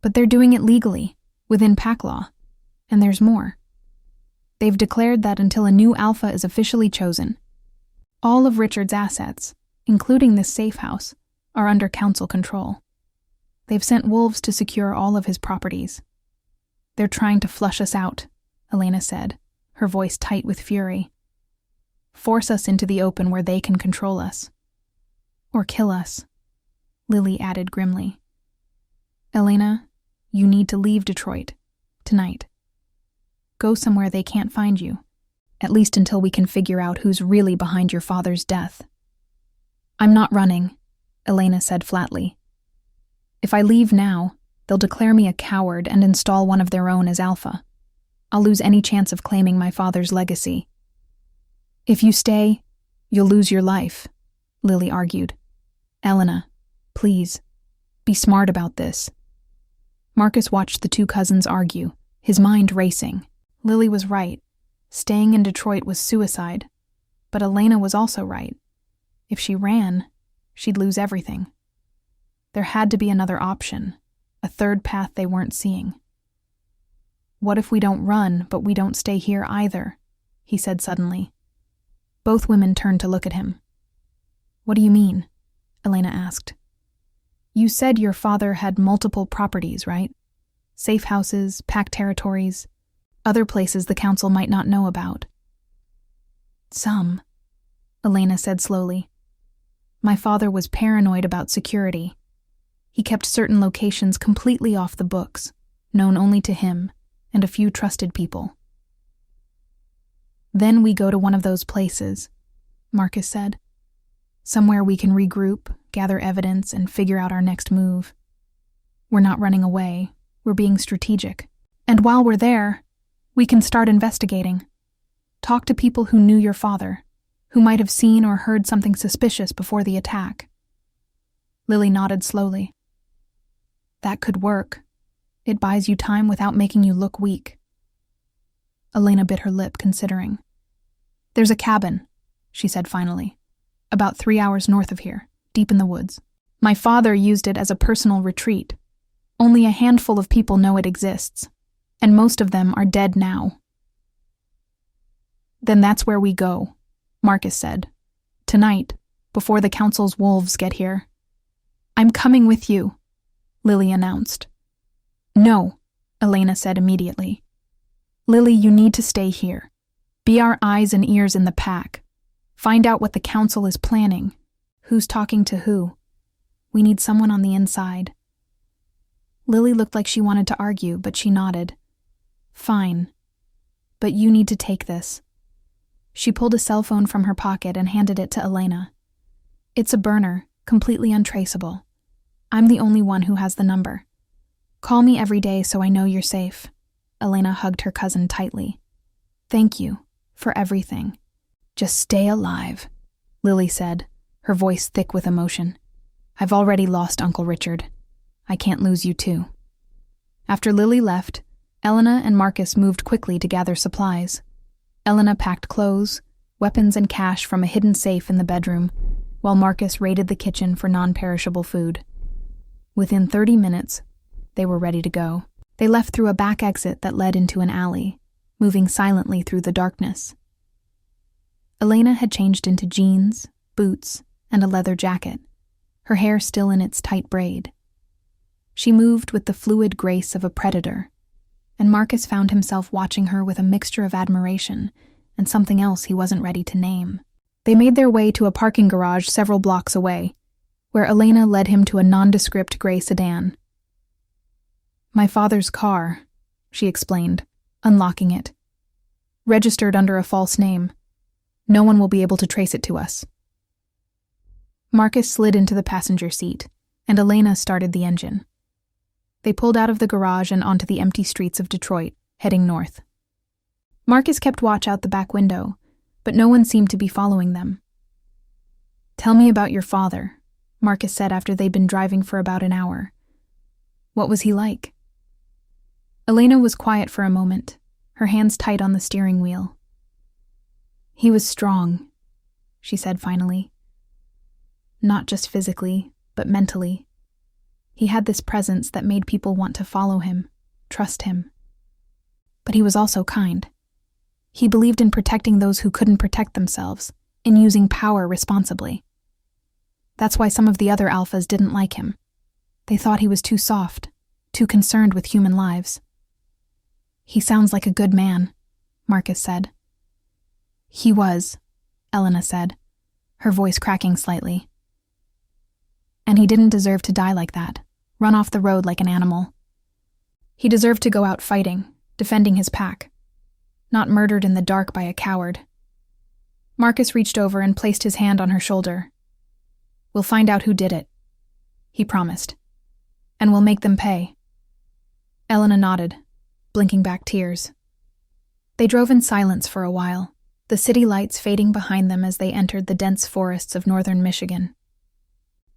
"But they're doing it legally, within pack law. And there's more. They've declared that until a new alpha is officially chosen, all of Richard's assets, including this safe house, are under council control. They've sent wolves to secure all of his properties. They're trying to flush us out," Elena said, her voice tight with fury. "Force us into the open where they can control us. Or kill us," Lily added grimly. Elena, you need to leave Detroit. Tonight. Go somewhere they can't find you. At least until we can figure out who's really behind your father's death. I'm not running, Elena said flatly. If I leave now, they'll declare me a coward and install one of their own as Alpha. I'll lose any chance of claiming my father's legacy. If you stay, you'll lose your life, Lily argued. Elena, please, be smart about this. Marcus watched the two cousins argue, his mind racing. Lily was right. Staying in Detroit was suicide. But Elena was also right. If she ran, she'd lose everything. There had to be another option, a third path they weren't seeing. What if we don't run, but we don't stay here either? He said suddenly. Both women turned to look at him. What do you mean? Elena asked. You said your father had multiple properties, right? Safe houses, packed territories, other places the council might not know about. Some, Elena said slowly. My father was paranoid about security. He kept certain locations completely off the books, known only to him and a few trusted people. Then we go to one of those places, Marcus said. Somewhere we can regroup, gather evidence, and figure out our next move. We're not running away, we're being strategic. And while we're there, we can start investigating. Talk to people who knew your father, who might have seen or heard something suspicious before the attack. Lily nodded slowly. That could work. It buys you time without making you look weak. Elena bit her lip, considering. There's a cabin, she said finally, about 3 hours north of here, deep in the woods. My father used it as a personal retreat. Only a handful of people know it exists, and most of them are dead now. Then that's where we go, Marcus said. Tonight, before the council's wolves get here. I'm coming with you, Lily announced. No, Elena said immediately. Lily, you need to stay here. Be our eyes and ears in the pack. Find out what the council is planning. Who's talking to who? We need someone on the inside. Lily looked like she wanted to argue, but she nodded. Fine. But you need to take this. She pulled a cell phone from her pocket and handed it to Elena. It's a burner, completely untraceable. I'm the only one who has the number. Call me every day so I know you're safe. Elena hugged her cousin tightly. Thank you for everything. Just stay alive, Lily said, her voice thick with emotion. I've already lost Uncle Richard. I can't lose you too. After Lily left, Elena and Marcus moved quickly to gather supplies. Elena packed clothes, weapons, and cash from a hidden safe in the bedroom, while Marcus raided the kitchen for non-perishable food. Within 30 minutes, they were ready to go. They left through a back exit that led into an alley, moving silently through the darkness. Elena had changed into jeans, boots, and a leather jacket, her hair still in its tight braid. She moved with the fluid grace of a predator, and Marcus found himself watching her with a mixture of admiration and something else he wasn't ready to name. They made their way to a parking garage several blocks away, where Elena led him to a nondescript gray sedan. My father's car, she explained, unlocking it. Registered under a false name. No one will be able to trace it to us. Marcus slid into the passenger seat, and Elena started the engine. They pulled out of the garage and onto the empty streets of Detroit, heading north. Marcus kept watch out the back window, but no one seemed to be following them. Tell me about your father, Marcus said after they'd been driving for about an hour. What was he like? Elena was quiet for a moment, her hands tight on the steering wheel. He was strong, she said finally. Not just physically, but mentally. He had this presence that made people want to follow him, trust him. But he was also kind. He believed in protecting those who couldn't protect themselves, in using power responsibly. That's why some of the other alphas didn't like him. They thought he was too soft, too concerned with human lives. He sounds like a good man, Marcus said. He was, Elena said, her voice cracking slightly. And he didn't deserve to die like that, run off the road like an animal. He deserved to go out fighting, defending his pack, not murdered in the dark by a coward. Marcus reached over and placed his hand on her shoulder. "We'll find out who did it," he promised, "and we'll make them pay." Elena nodded, blinking back tears. They drove in silence for a while, the city lights fading behind them as they entered the dense forests of northern Michigan.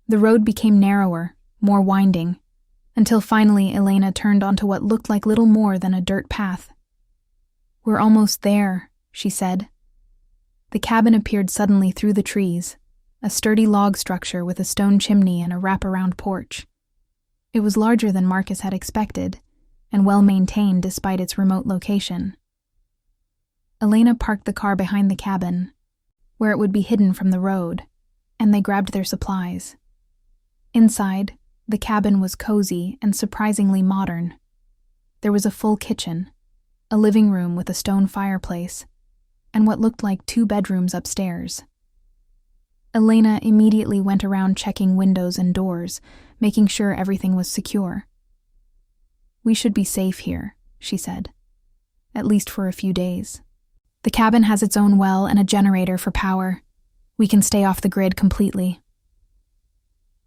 The road became narrower, more winding, until finally Elena turned onto what looked like little more than a dirt path. "We're almost there," she said. The cabin appeared suddenly through the trees, a sturdy log structure with a stone chimney and a wraparound porch. It was larger than Marcus had expected, and well-maintained despite its remote location. Elena parked the car behind the cabin, where it would be hidden from the road, and they grabbed their supplies. Inside, the cabin was cozy and surprisingly modern. There was a full kitchen, a living room with a stone fireplace, and what looked like 2 bedrooms upstairs. Elena immediately went around checking windows and doors, making sure everything was secure. "We should be safe here," she said, "at least for a few days. The cabin has its own well and a generator for power. We can stay off the grid completely."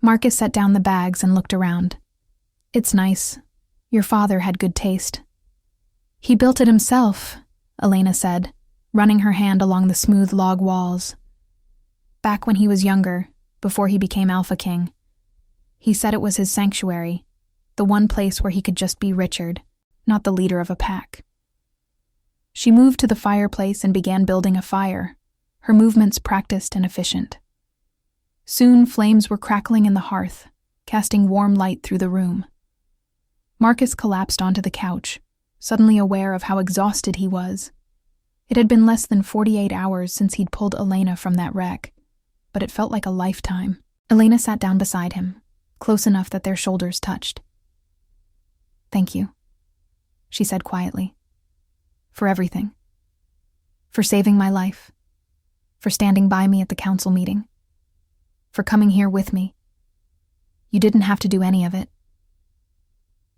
Marcus set down the bags and looked around. "It's nice. Your father had good taste." "He built it himself," Elena said, running her hand along the smooth log walls. "Back when he was younger, before he became Alpha King. He said it was his sanctuary, the one place where he could just be Richard, not the leader of a pack." She moved to the fireplace and began building a fire, her movements practiced and efficient. Soon flames were crackling in the hearth, casting warm light through the room. Marcus collapsed onto the couch, suddenly aware of how exhausted he was. It had been less than 48 hours since he'd pulled Elena from that wreck, but it felt like a lifetime. Elena sat down beside him, close enough that their shoulders touched. "Thank you," she said quietly. "For everything. For saving my life. For standing by me at the council meeting. For coming here with me. You didn't have to do any of it."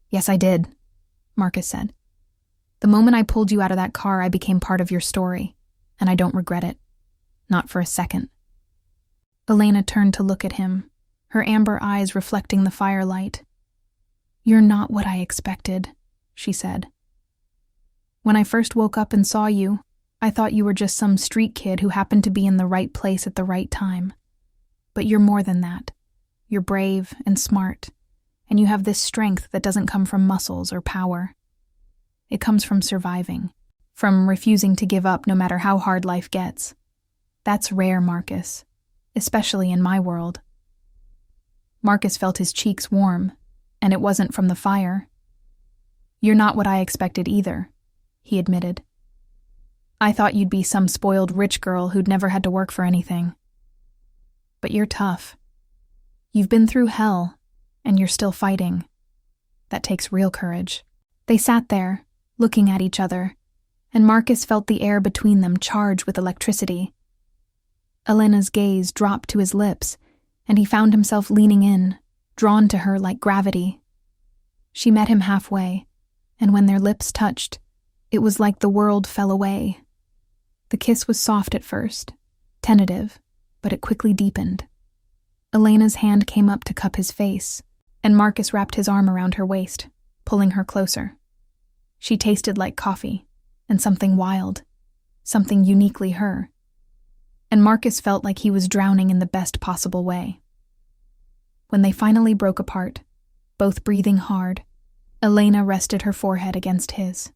"Yes, I did," Marcus said. "The moment I pulled you out of that car, I became part of your story, and I don't regret it. Not for a second." Elena turned to look at him, her amber eyes reflecting the firelight. "You're not what I expected," she said. "When I first woke up and saw you, I thought you were just some street kid who happened to be in the right place at the right time. But you're more than that. You're brave and smart, and you have this strength that doesn't come from muscles or power. It comes from surviving, from refusing to give up no matter how hard life gets. That's rare, Marcus, especially in my world." Marcus felt his cheeks warm, and it wasn't from the fire. "You're not what I expected either," he admitted. "I thought you'd be some spoiled rich girl who'd never had to work for anything. But you're tough. You've been through hell, and you're still fighting. That takes real courage." They sat there, looking at each other, and Marcus felt the air between them charge with electricity. Elena's gaze dropped to his lips, and he found himself leaning in, drawn to her like gravity. She met him halfway, and when their lips touched, it was like the world fell away. The kiss was soft at first, tentative, but it quickly deepened. Elena's hand came up to cup his face, and Marcus wrapped his arm around her waist, pulling her closer. She tasted like coffee, and something wild, something uniquely her. And Marcus felt like he was drowning in the best possible way. When they finally broke apart, both breathing hard, Elena rested her forehead against his.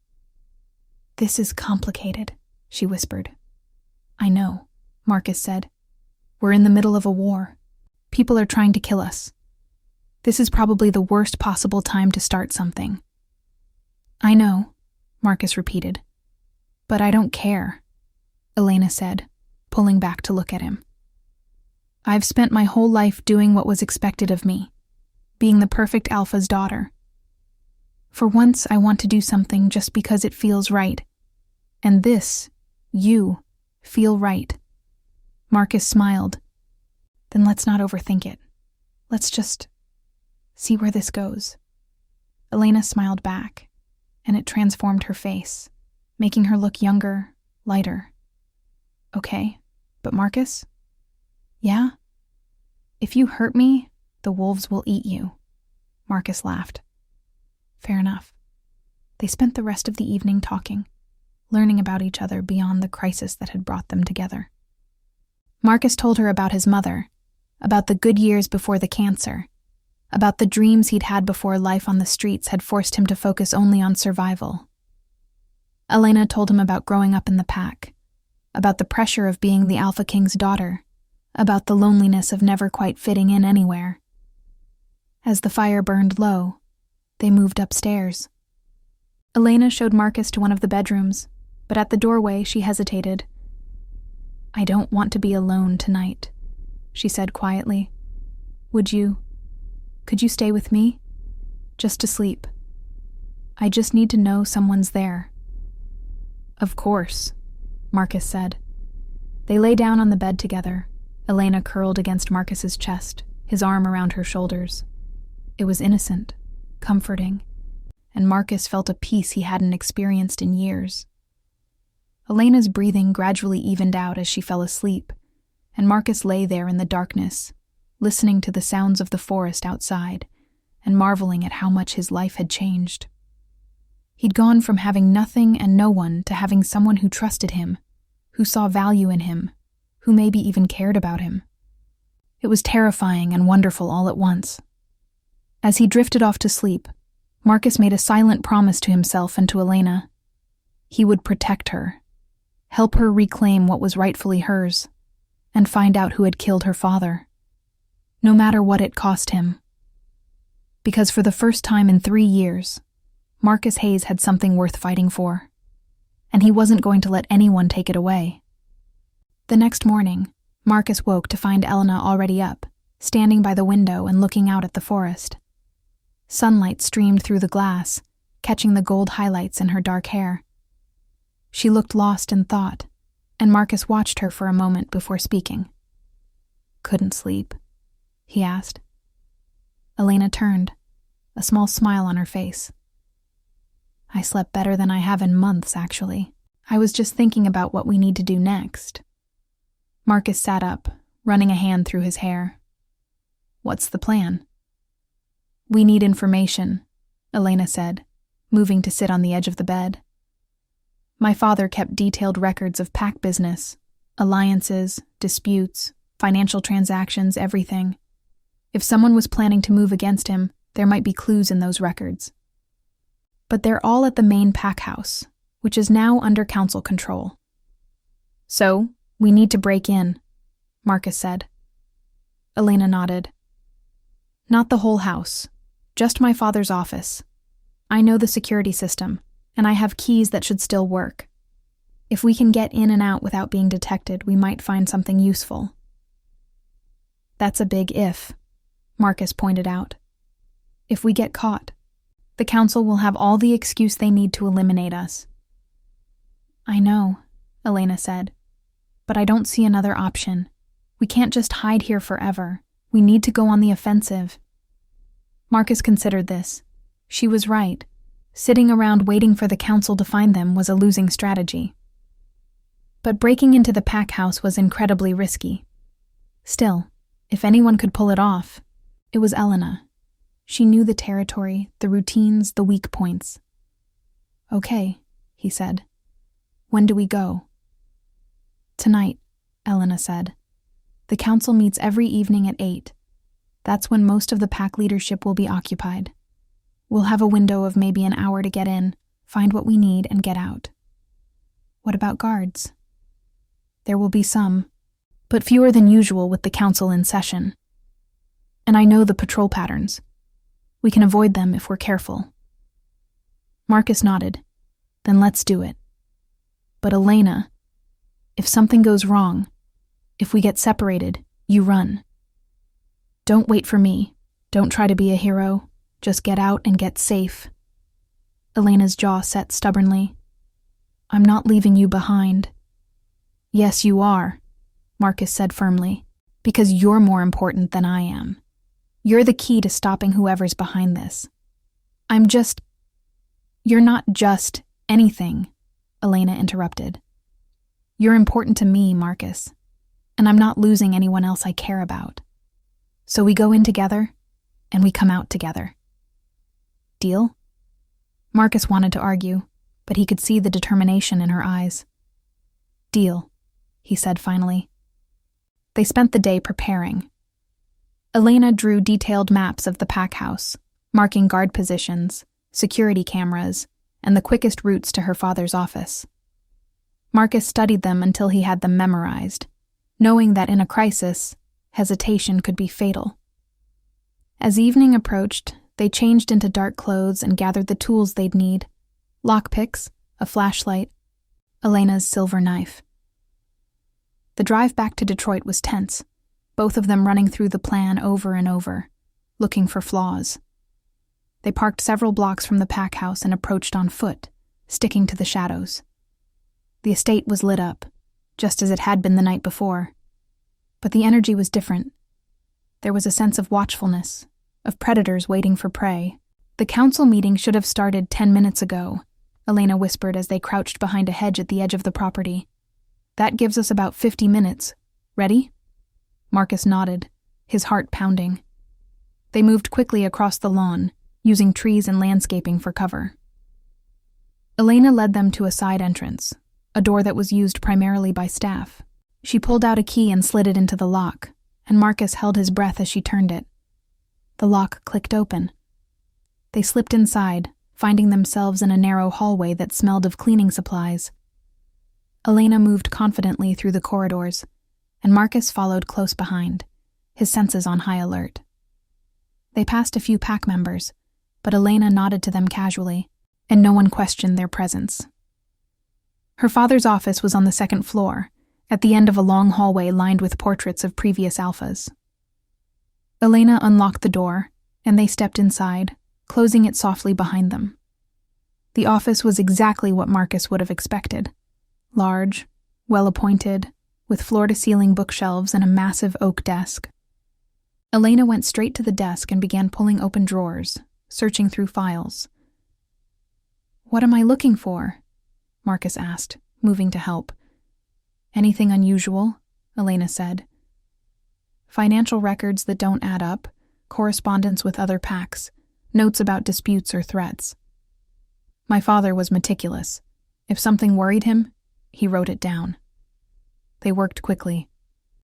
"This is complicated," she whispered. "I know," Marcus said. "We're in the middle of a war. People are trying to kill us. This is probably the worst possible time to start something." "I know," Marcus repeated. "But I don't care," Elena said, pulling back to look at him. "I've spent my whole life doing what was expected of me, being the perfect alpha's daughter. For once, I want to do something just because it feels right. And this, you, feel right." Marcus smiled. "Then let's not overthink it. Let's just See where this goes." Elena smiled back, and it transformed her face, making her look younger, lighter. "Okay, but Marcus?" "Yeah?" "If you hurt me, the wolves will eat you." Marcus laughed. "Fair enough." They spent the rest of the evening talking, learning about each other beyond the crisis that had brought them together. Marcus told her about his mother, about the good years before the cancer, about the dreams he'd had before life on the streets had forced him to focus only on survival. Elena told him about growing up in the pack, about the pressure of being the Alpha King's daughter, about the loneliness of never quite fitting in anywhere. As the fire burned low, they moved upstairs. Elena showed Marcus to one of the bedrooms, but at the doorway she hesitated. "I don't want to be alone tonight," she said quietly. Could you stay with me? Just to sleep. I just need to know someone's there." "Of course," Marcus said. They lay down on the bed together, Elena curled against Marcus's chest, his arm around her shoulders. It was innocent, comforting, and Marcus felt a peace he hadn't experienced in years. Elena's breathing gradually evened out as she fell asleep, and Marcus lay there in the darkness, listening to the sounds of the forest outside and marveling at how much his life had changed. He'd gone from having nothing and no one to having someone who trusted him, who saw value in him, who maybe even cared about him. It was terrifying and wonderful all at once. As he drifted off to sleep, Marcus made a silent promise to himself and to Elena. He would protect her, help her reclaim what was rightfully hers, and find out who had killed her father. No matter what it cost him. Because for the first time in 3 years, Marcus Hayes had something worth fighting for, and he wasn't going to let anyone take it away. The next morning, Marcus woke to find Elena already up, standing by the window and looking out at the forest. Sunlight streamed through the glass, catching the gold highlights in her dark hair. She looked lost in thought, and Marcus watched her for a moment before speaking. "Couldn't sleep?" he asked. Elena turned, a small smile on her face. "I slept better than I have in months, actually. I was just thinking about what we need to do next." Marcus sat up, running a hand through his hair. "What's the plan?" "We need information," Elena said, moving to sit on the edge of the bed. "My father kept detailed records of pack business, alliances, disputes, financial transactions, everything. If someone was planning to move against him, there might be clues in those records. But they're all at the main pack house, which is now under council control. So, we need to break in," Marcus said. Elena nodded. "Not the whole house, just my father's office. I know the security system, and I have keys that should still work. If we can get in and out without being detected, we might find something useful." "That's a big if," Marcus pointed out. "If we get caught, the council will have all the excuse they need to eliminate us." "I know," Elena said, "but I don't see another option. We can't just hide here forever. We need to go on the offensive." Marcus considered this. She was right. Sitting around waiting for the council to find them was a losing strategy. But breaking into the pack house was incredibly risky. Still, if anyone could pull it off, it was Elena. She knew the territory, the routines, the weak points. "Okay," he said. "When do we go?" "Tonight," Elena said. "The council meets every evening at 8. That's when most of the pack leadership will be occupied. We'll have a window of maybe an hour to get in, find what we need, and get out." "What about guards?" "There will be some, but fewer than usual with the council in session. And I know the patrol patterns. We can avoid them if we're careful." Marcus nodded. "Then let's do it. But Elena, if something goes wrong, if we get separated, you run. Don't wait for me. Don't try to be a hero. Just get out and get safe." Elena's jaw set stubbornly. "I'm not leaving you behind." "Yes, you are," Marcus said firmly, "because you're more important than I am." You're the key to stopping whoever's behind this. You're not just anything, Elena interrupted. You're important to me, Marcus, and I'm not losing anyone else I care about. So we go in together, and we come out together. Deal? Marcus wanted to argue, but he could see the determination in her eyes. Deal, he said finally. They spent the day preparing. Elena drew detailed maps of the pack house, marking guard positions, security cameras, and the quickest routes to her father's office. Marcus studied them until he had them memorized, knowing that in a crisis, hesitation could be fatal. As evening approached, they changed into dark clothes and gathered the tools they'd need: lockpicks, a flashlight, Elena's silver knife. The drive back to Detroit was tense, both of them running through the plan over and over, looking for flaws. They parked several blocks from the pack house and approached on foot, sticking to the shadows. The estate was lit up, just as it had been the night before. But the energy was different. There was a sense of watchfulness, of predators waiting for prey. The council meeting should have started 10 minutes ago, Elena whispered as they crouched behind a hedge at the edge of the property. That gives us about 50 minutes. Ready? Marcus nodded, his heart pounding. They moved quickly across the lawn, using trees and landscaping for cover. Elena led them to a side entrance, a door that was used primarily by staff. She pulled out a key and slid it into the lock, and Marcus held his breath as she turned it. The lock clicked open. They slipped inside, finding themselves in a narrow hallway that smelled of cleaning supplies. Elena moved confidently through the corridors, and Marcus followed close behind, his senses on high alert. They passed a few pack members, but Elena nodded to them casually, and no one questioned their presence. Her father's office was on the second floor, at the end of a long hallway lined with portraits of previous alphas. Elena unlocked the door, and they stepped inside, closing it softly behind them. The office was exactly what Marcus would have expected. Large, well-appointed, with floor-to-ceiling bookshelves and a massive oak desk. Elena went straight to the desk and began pulling open drawers, searching through files. "What am I looking for?" Marcus asked, moving to help. "Anything unusual?" Elena said. "Financial records that don't add up, correspondence with other packs, notes about disputes or threats. My father was meticulous. If something worried him, he wrote it down." They worked quickly,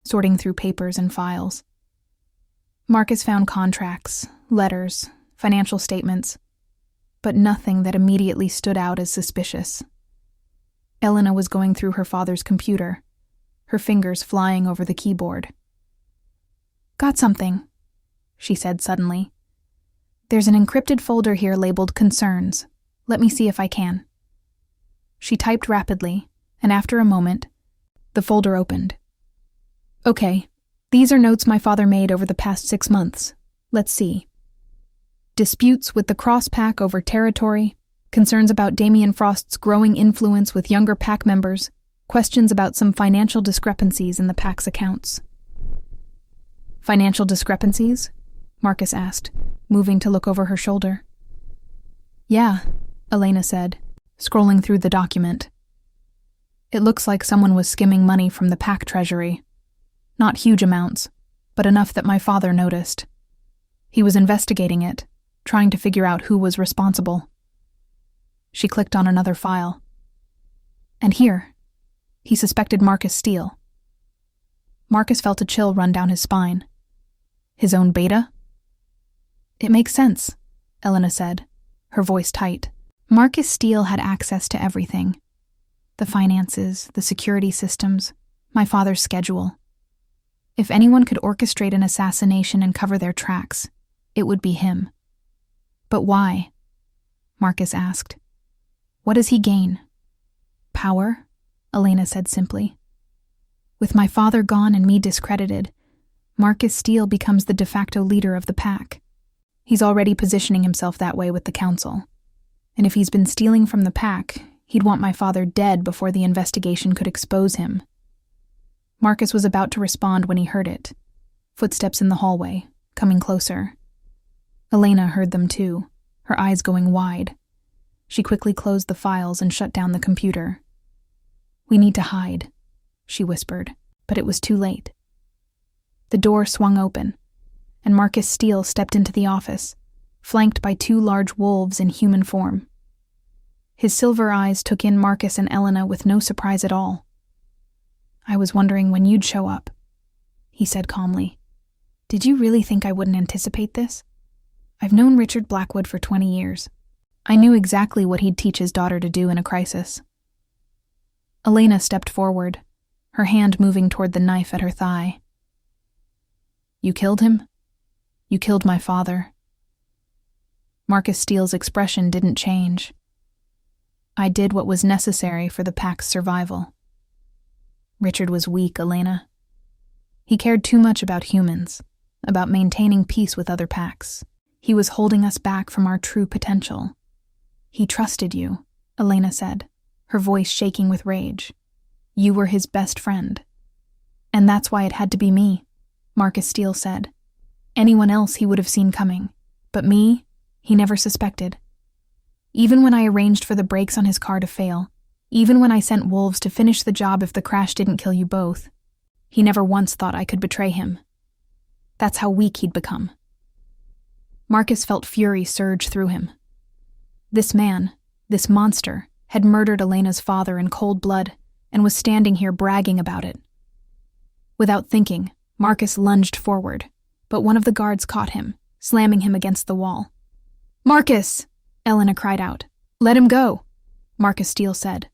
sorting through papers and files. Marcus found contracts, letters, financial statements, but nothing that immediately stood out as suspicious. Elena was going through her father's computer, her fingers flying over the keyboard. "Got something," she said suddenly. "There's an encrypted folder here labeled Concerns. Let me see if I can." She typed rapidly, and after a moment, the folder opened. "Okay, these are notes my father made over the past 6 months. Let's see. Disputes with the Cross Pack over territory, concerns about Damien Frost's growing influence with younger pack members, questions about some financial discrepancies in the pack's accounts." "Financial discrepancies?" Marcus asked, moving to look over her shoulder. "Yeah," Elena said, scrolling through the document. "It looks like someone was skimming money from the pack treasury. Not huge amounts, but enough that my father noticed. He was investigating it, trying to figure out who was responsible." She clicked on another file. "And here, he suspected Marcus Steele." Marcus felt a chill run down his spine. His own beta? "It makes sense," Elena said, her voice tight. Marcus Steele had access to everything. The finances, the security systems, my father's schedule. If anyone could orchestrate an assassination and cover their tracks, it would be him. "But why?" Marcus asked. "What does he gain?" "Power," Elena said simply. "With my father gone and me discredited, Marcus Steele becomes the de facto leader of the pack. He's already positioning himself that way with the council. And if he's been stealing from the pack, he'd want my father dead before the investigation could expose him." Marcus was about to respond when he heard it. Footsteps in the hallway, coming closer. Elena heard them too, her eyes going wide. She quickly closed the files and shut down the computer. "We need to hide," she whispered, but it was too late. The door swung open, and Marcus Steele stepped into the office, flanked by 2 large wolves in human form. His silver eyes took in Marcus and Elena with no surprise at all. "I was wondering when you'd show up," he said calmly. "Did you really think I wouldn't anticipate this? I've known Richard Blackwood for 20 years. I knew exactly what he'd teach his daughter to do in a crisis." Elena stepped forward, her hand moving toward the knife at her thigh. "You killed him? You killed my father." Marcus Steele's expression didn't change. "I did what was necessary for the pack's survival." Richard was weak, Elena. He cared too much about humans, about maintaining peace with other packs. He was holding us back from our true potential. "He trusted you," Elena said, her voice shaking with rage. "You were his best friend." "And that's why it had to be me," Marcus Steele said. "Anyone else he would have seen coming, but me, he never suspected. Even when I arranged for the brakes on his car to fail, even when I sent wolves to finish the job if the crash didn't kill you both, he never once thought I could betray him. That's how weak he'd become." Marcus felt fury surge through him. This man, this monster, had murdered Elena's father in cold blood and was standing here bragging about it. Without thinking, Marcus lunged forward, but one of the guards caught him, slamming him against the wall. "Marcus!" Elena cried out. "Let him go," Marcus Steele said.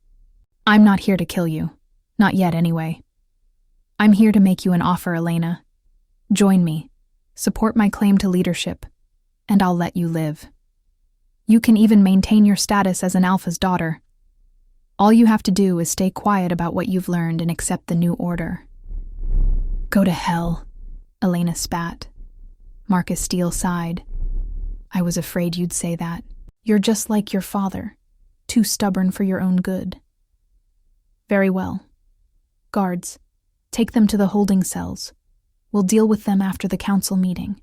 "I'm not here to kill you. Not yet, anyway. I'm here to make you an offer, Elena. Join me, support my claim to leadership, and I'll let you live. You can even maintain your status as an Alpha's daughter. All you have to do is stay quiet about what you've learned and accept the new order." "Go to hell," Elena spat. Marcus Steele sighed. "I was afraid you'd say that. You're just like your father, too stubborn for your own good." "Very well. Guards, take them to the holding cells. We'll deal with them after the council meeting."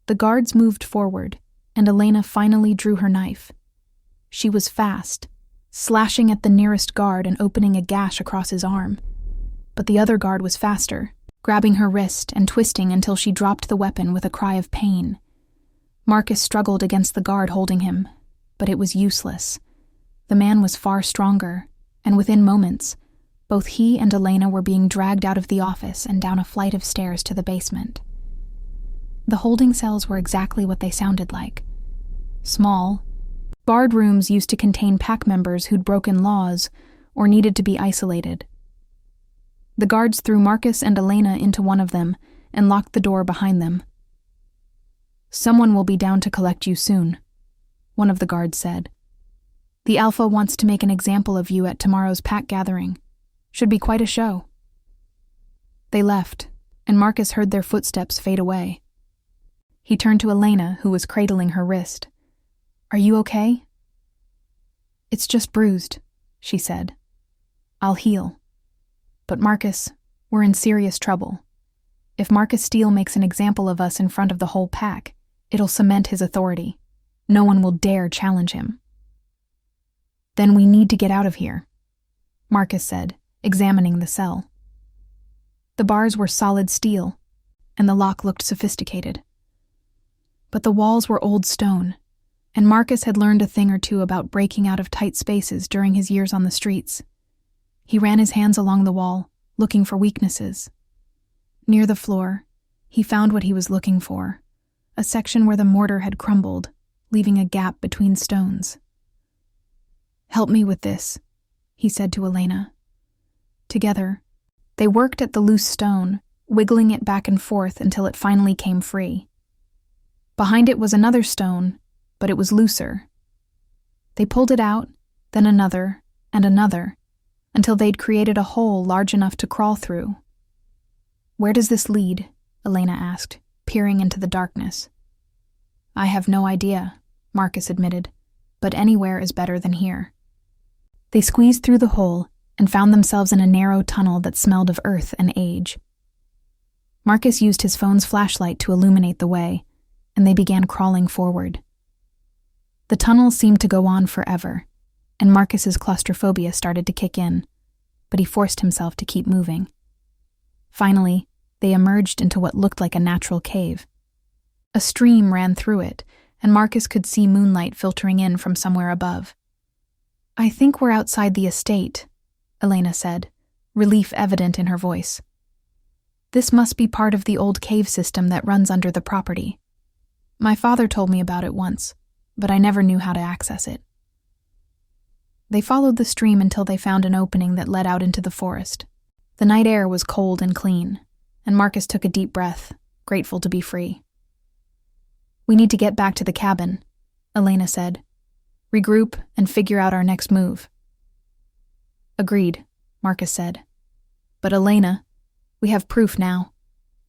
The guards moved forward, and Elena finally drew her knife. She was fast, slashing at the nearest guard and opening a gash across his arm. But the other guard was faster, grabbing her wrist and twisting until she dropped the weapon with a cry of pain. Marcus struggled against the guard holding him, but it was useless. The man was far stronger, and within moments, both he and Elena were being dragged out of the office and down a flight of stairs to the basement. The holding cells were exactly what they sounded like. Small, barred rooms used to contain pack members who'd broken laws or needed to be isolated. The guards threw Marcus and Elena into one of them and locked the door behind them. "Someone will be down to collect you soon," one of the guards said. "The Alpha wants to make an example of you at tomorrow's pack gathering. Should be quite a show." They left, and Marcus heard their footsteps fade away. He turned to Elena, who was cradling her wrist. "Are you okay?" "It's just bruised," she said. "I'll heal. But Marcus, we're in serious trouble. If Marcus Steele makes an example of us in front of the whole pack, it'll cement his authority. No one will dare challenge him." "Then we need to get out of here," Marcus said, examining the cell. The bars were solid steel, and the lock looked sophisticated. But the walls were old stone, and Marcus had learned a thing or two about breaking out of tight spaces during his years on the streets. He ran his hands along the wall, looking for weaknesses. Near the floor, he found what he was looking for, a section where the mortar had crumbled, leaving a gap between stones. "Help me with this," he said to Elena. Together, they worked at the loose stone, wiggling it back and forth until it finally came free. Behind it was another stone, but it was looser. They pulled it out, then another, and another, until they'd created a hole large enough to crawl through. "Where does this lead?" Elena asked, peering into the darkness. "I have no idea," Marcus admitted, "but anywhere is better than here." They squeezed through the hole and found themselves in a narrow tunnel that smelled of earth and age. Marcus used his phone's flashlight to illuminate the way, and they began crawling forward. The tunnel seemed to go on forever, and Marcus's claustrophobia started to kick in, but he forced himself to keep moving. Finally, they emerged into what looked like a natural cave. A stream ran through it, and Marcus could see moonlight filtering in from somewhere above. "I think we're outside the estate," Elena said, relief evident in her voice. "This must be part of the old cave system that runs under the property. My father told me about it once, but I never knew how to access it." They followed the stream until they found an opening that led out into the forest. The night air was cold and clean, and Marcus took a deep breath, grateful to be free. "We need to get back to the cabin," Elena said. "Regroup and figure out our next move." "Agreed," Marcus said. "But Elena, we have proof now.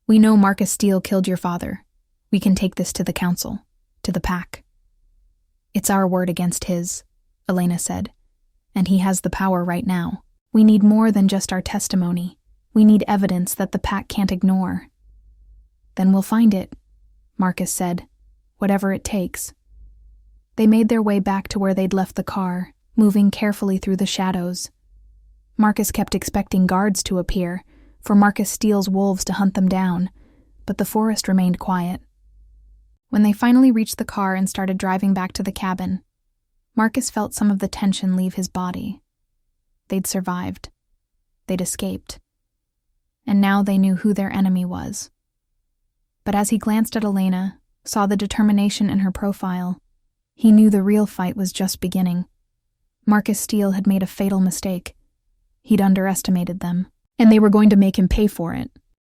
We know Marcus Steele killed your father. We can take this to the council, to the pack." "It's our word against his," Elena said, "and he has the power right now. We need more than just our testimony. We need evidence that the pack can't ignore." "Then we'll find it," Marcus said, "whatever it takes." They made their way back to where they'd left the car, moving carefully through the shadows. Marcus kept expecting guards to appear, for Marcus Steele's wolves to hunt them down, but the forest remained quiet. When they finally reached the car and started driving back to the cabin, Marcus felt some of the tension leave his body. They'd survived. They'd escaped. And now they knew who their enemy was. But as he glanced at Elena, saw the determination in her profile, he knew the real fight was just beginning. Marcus Steele had made a fatal mistake. He'd underestimated them, and they were going to make him pay for it.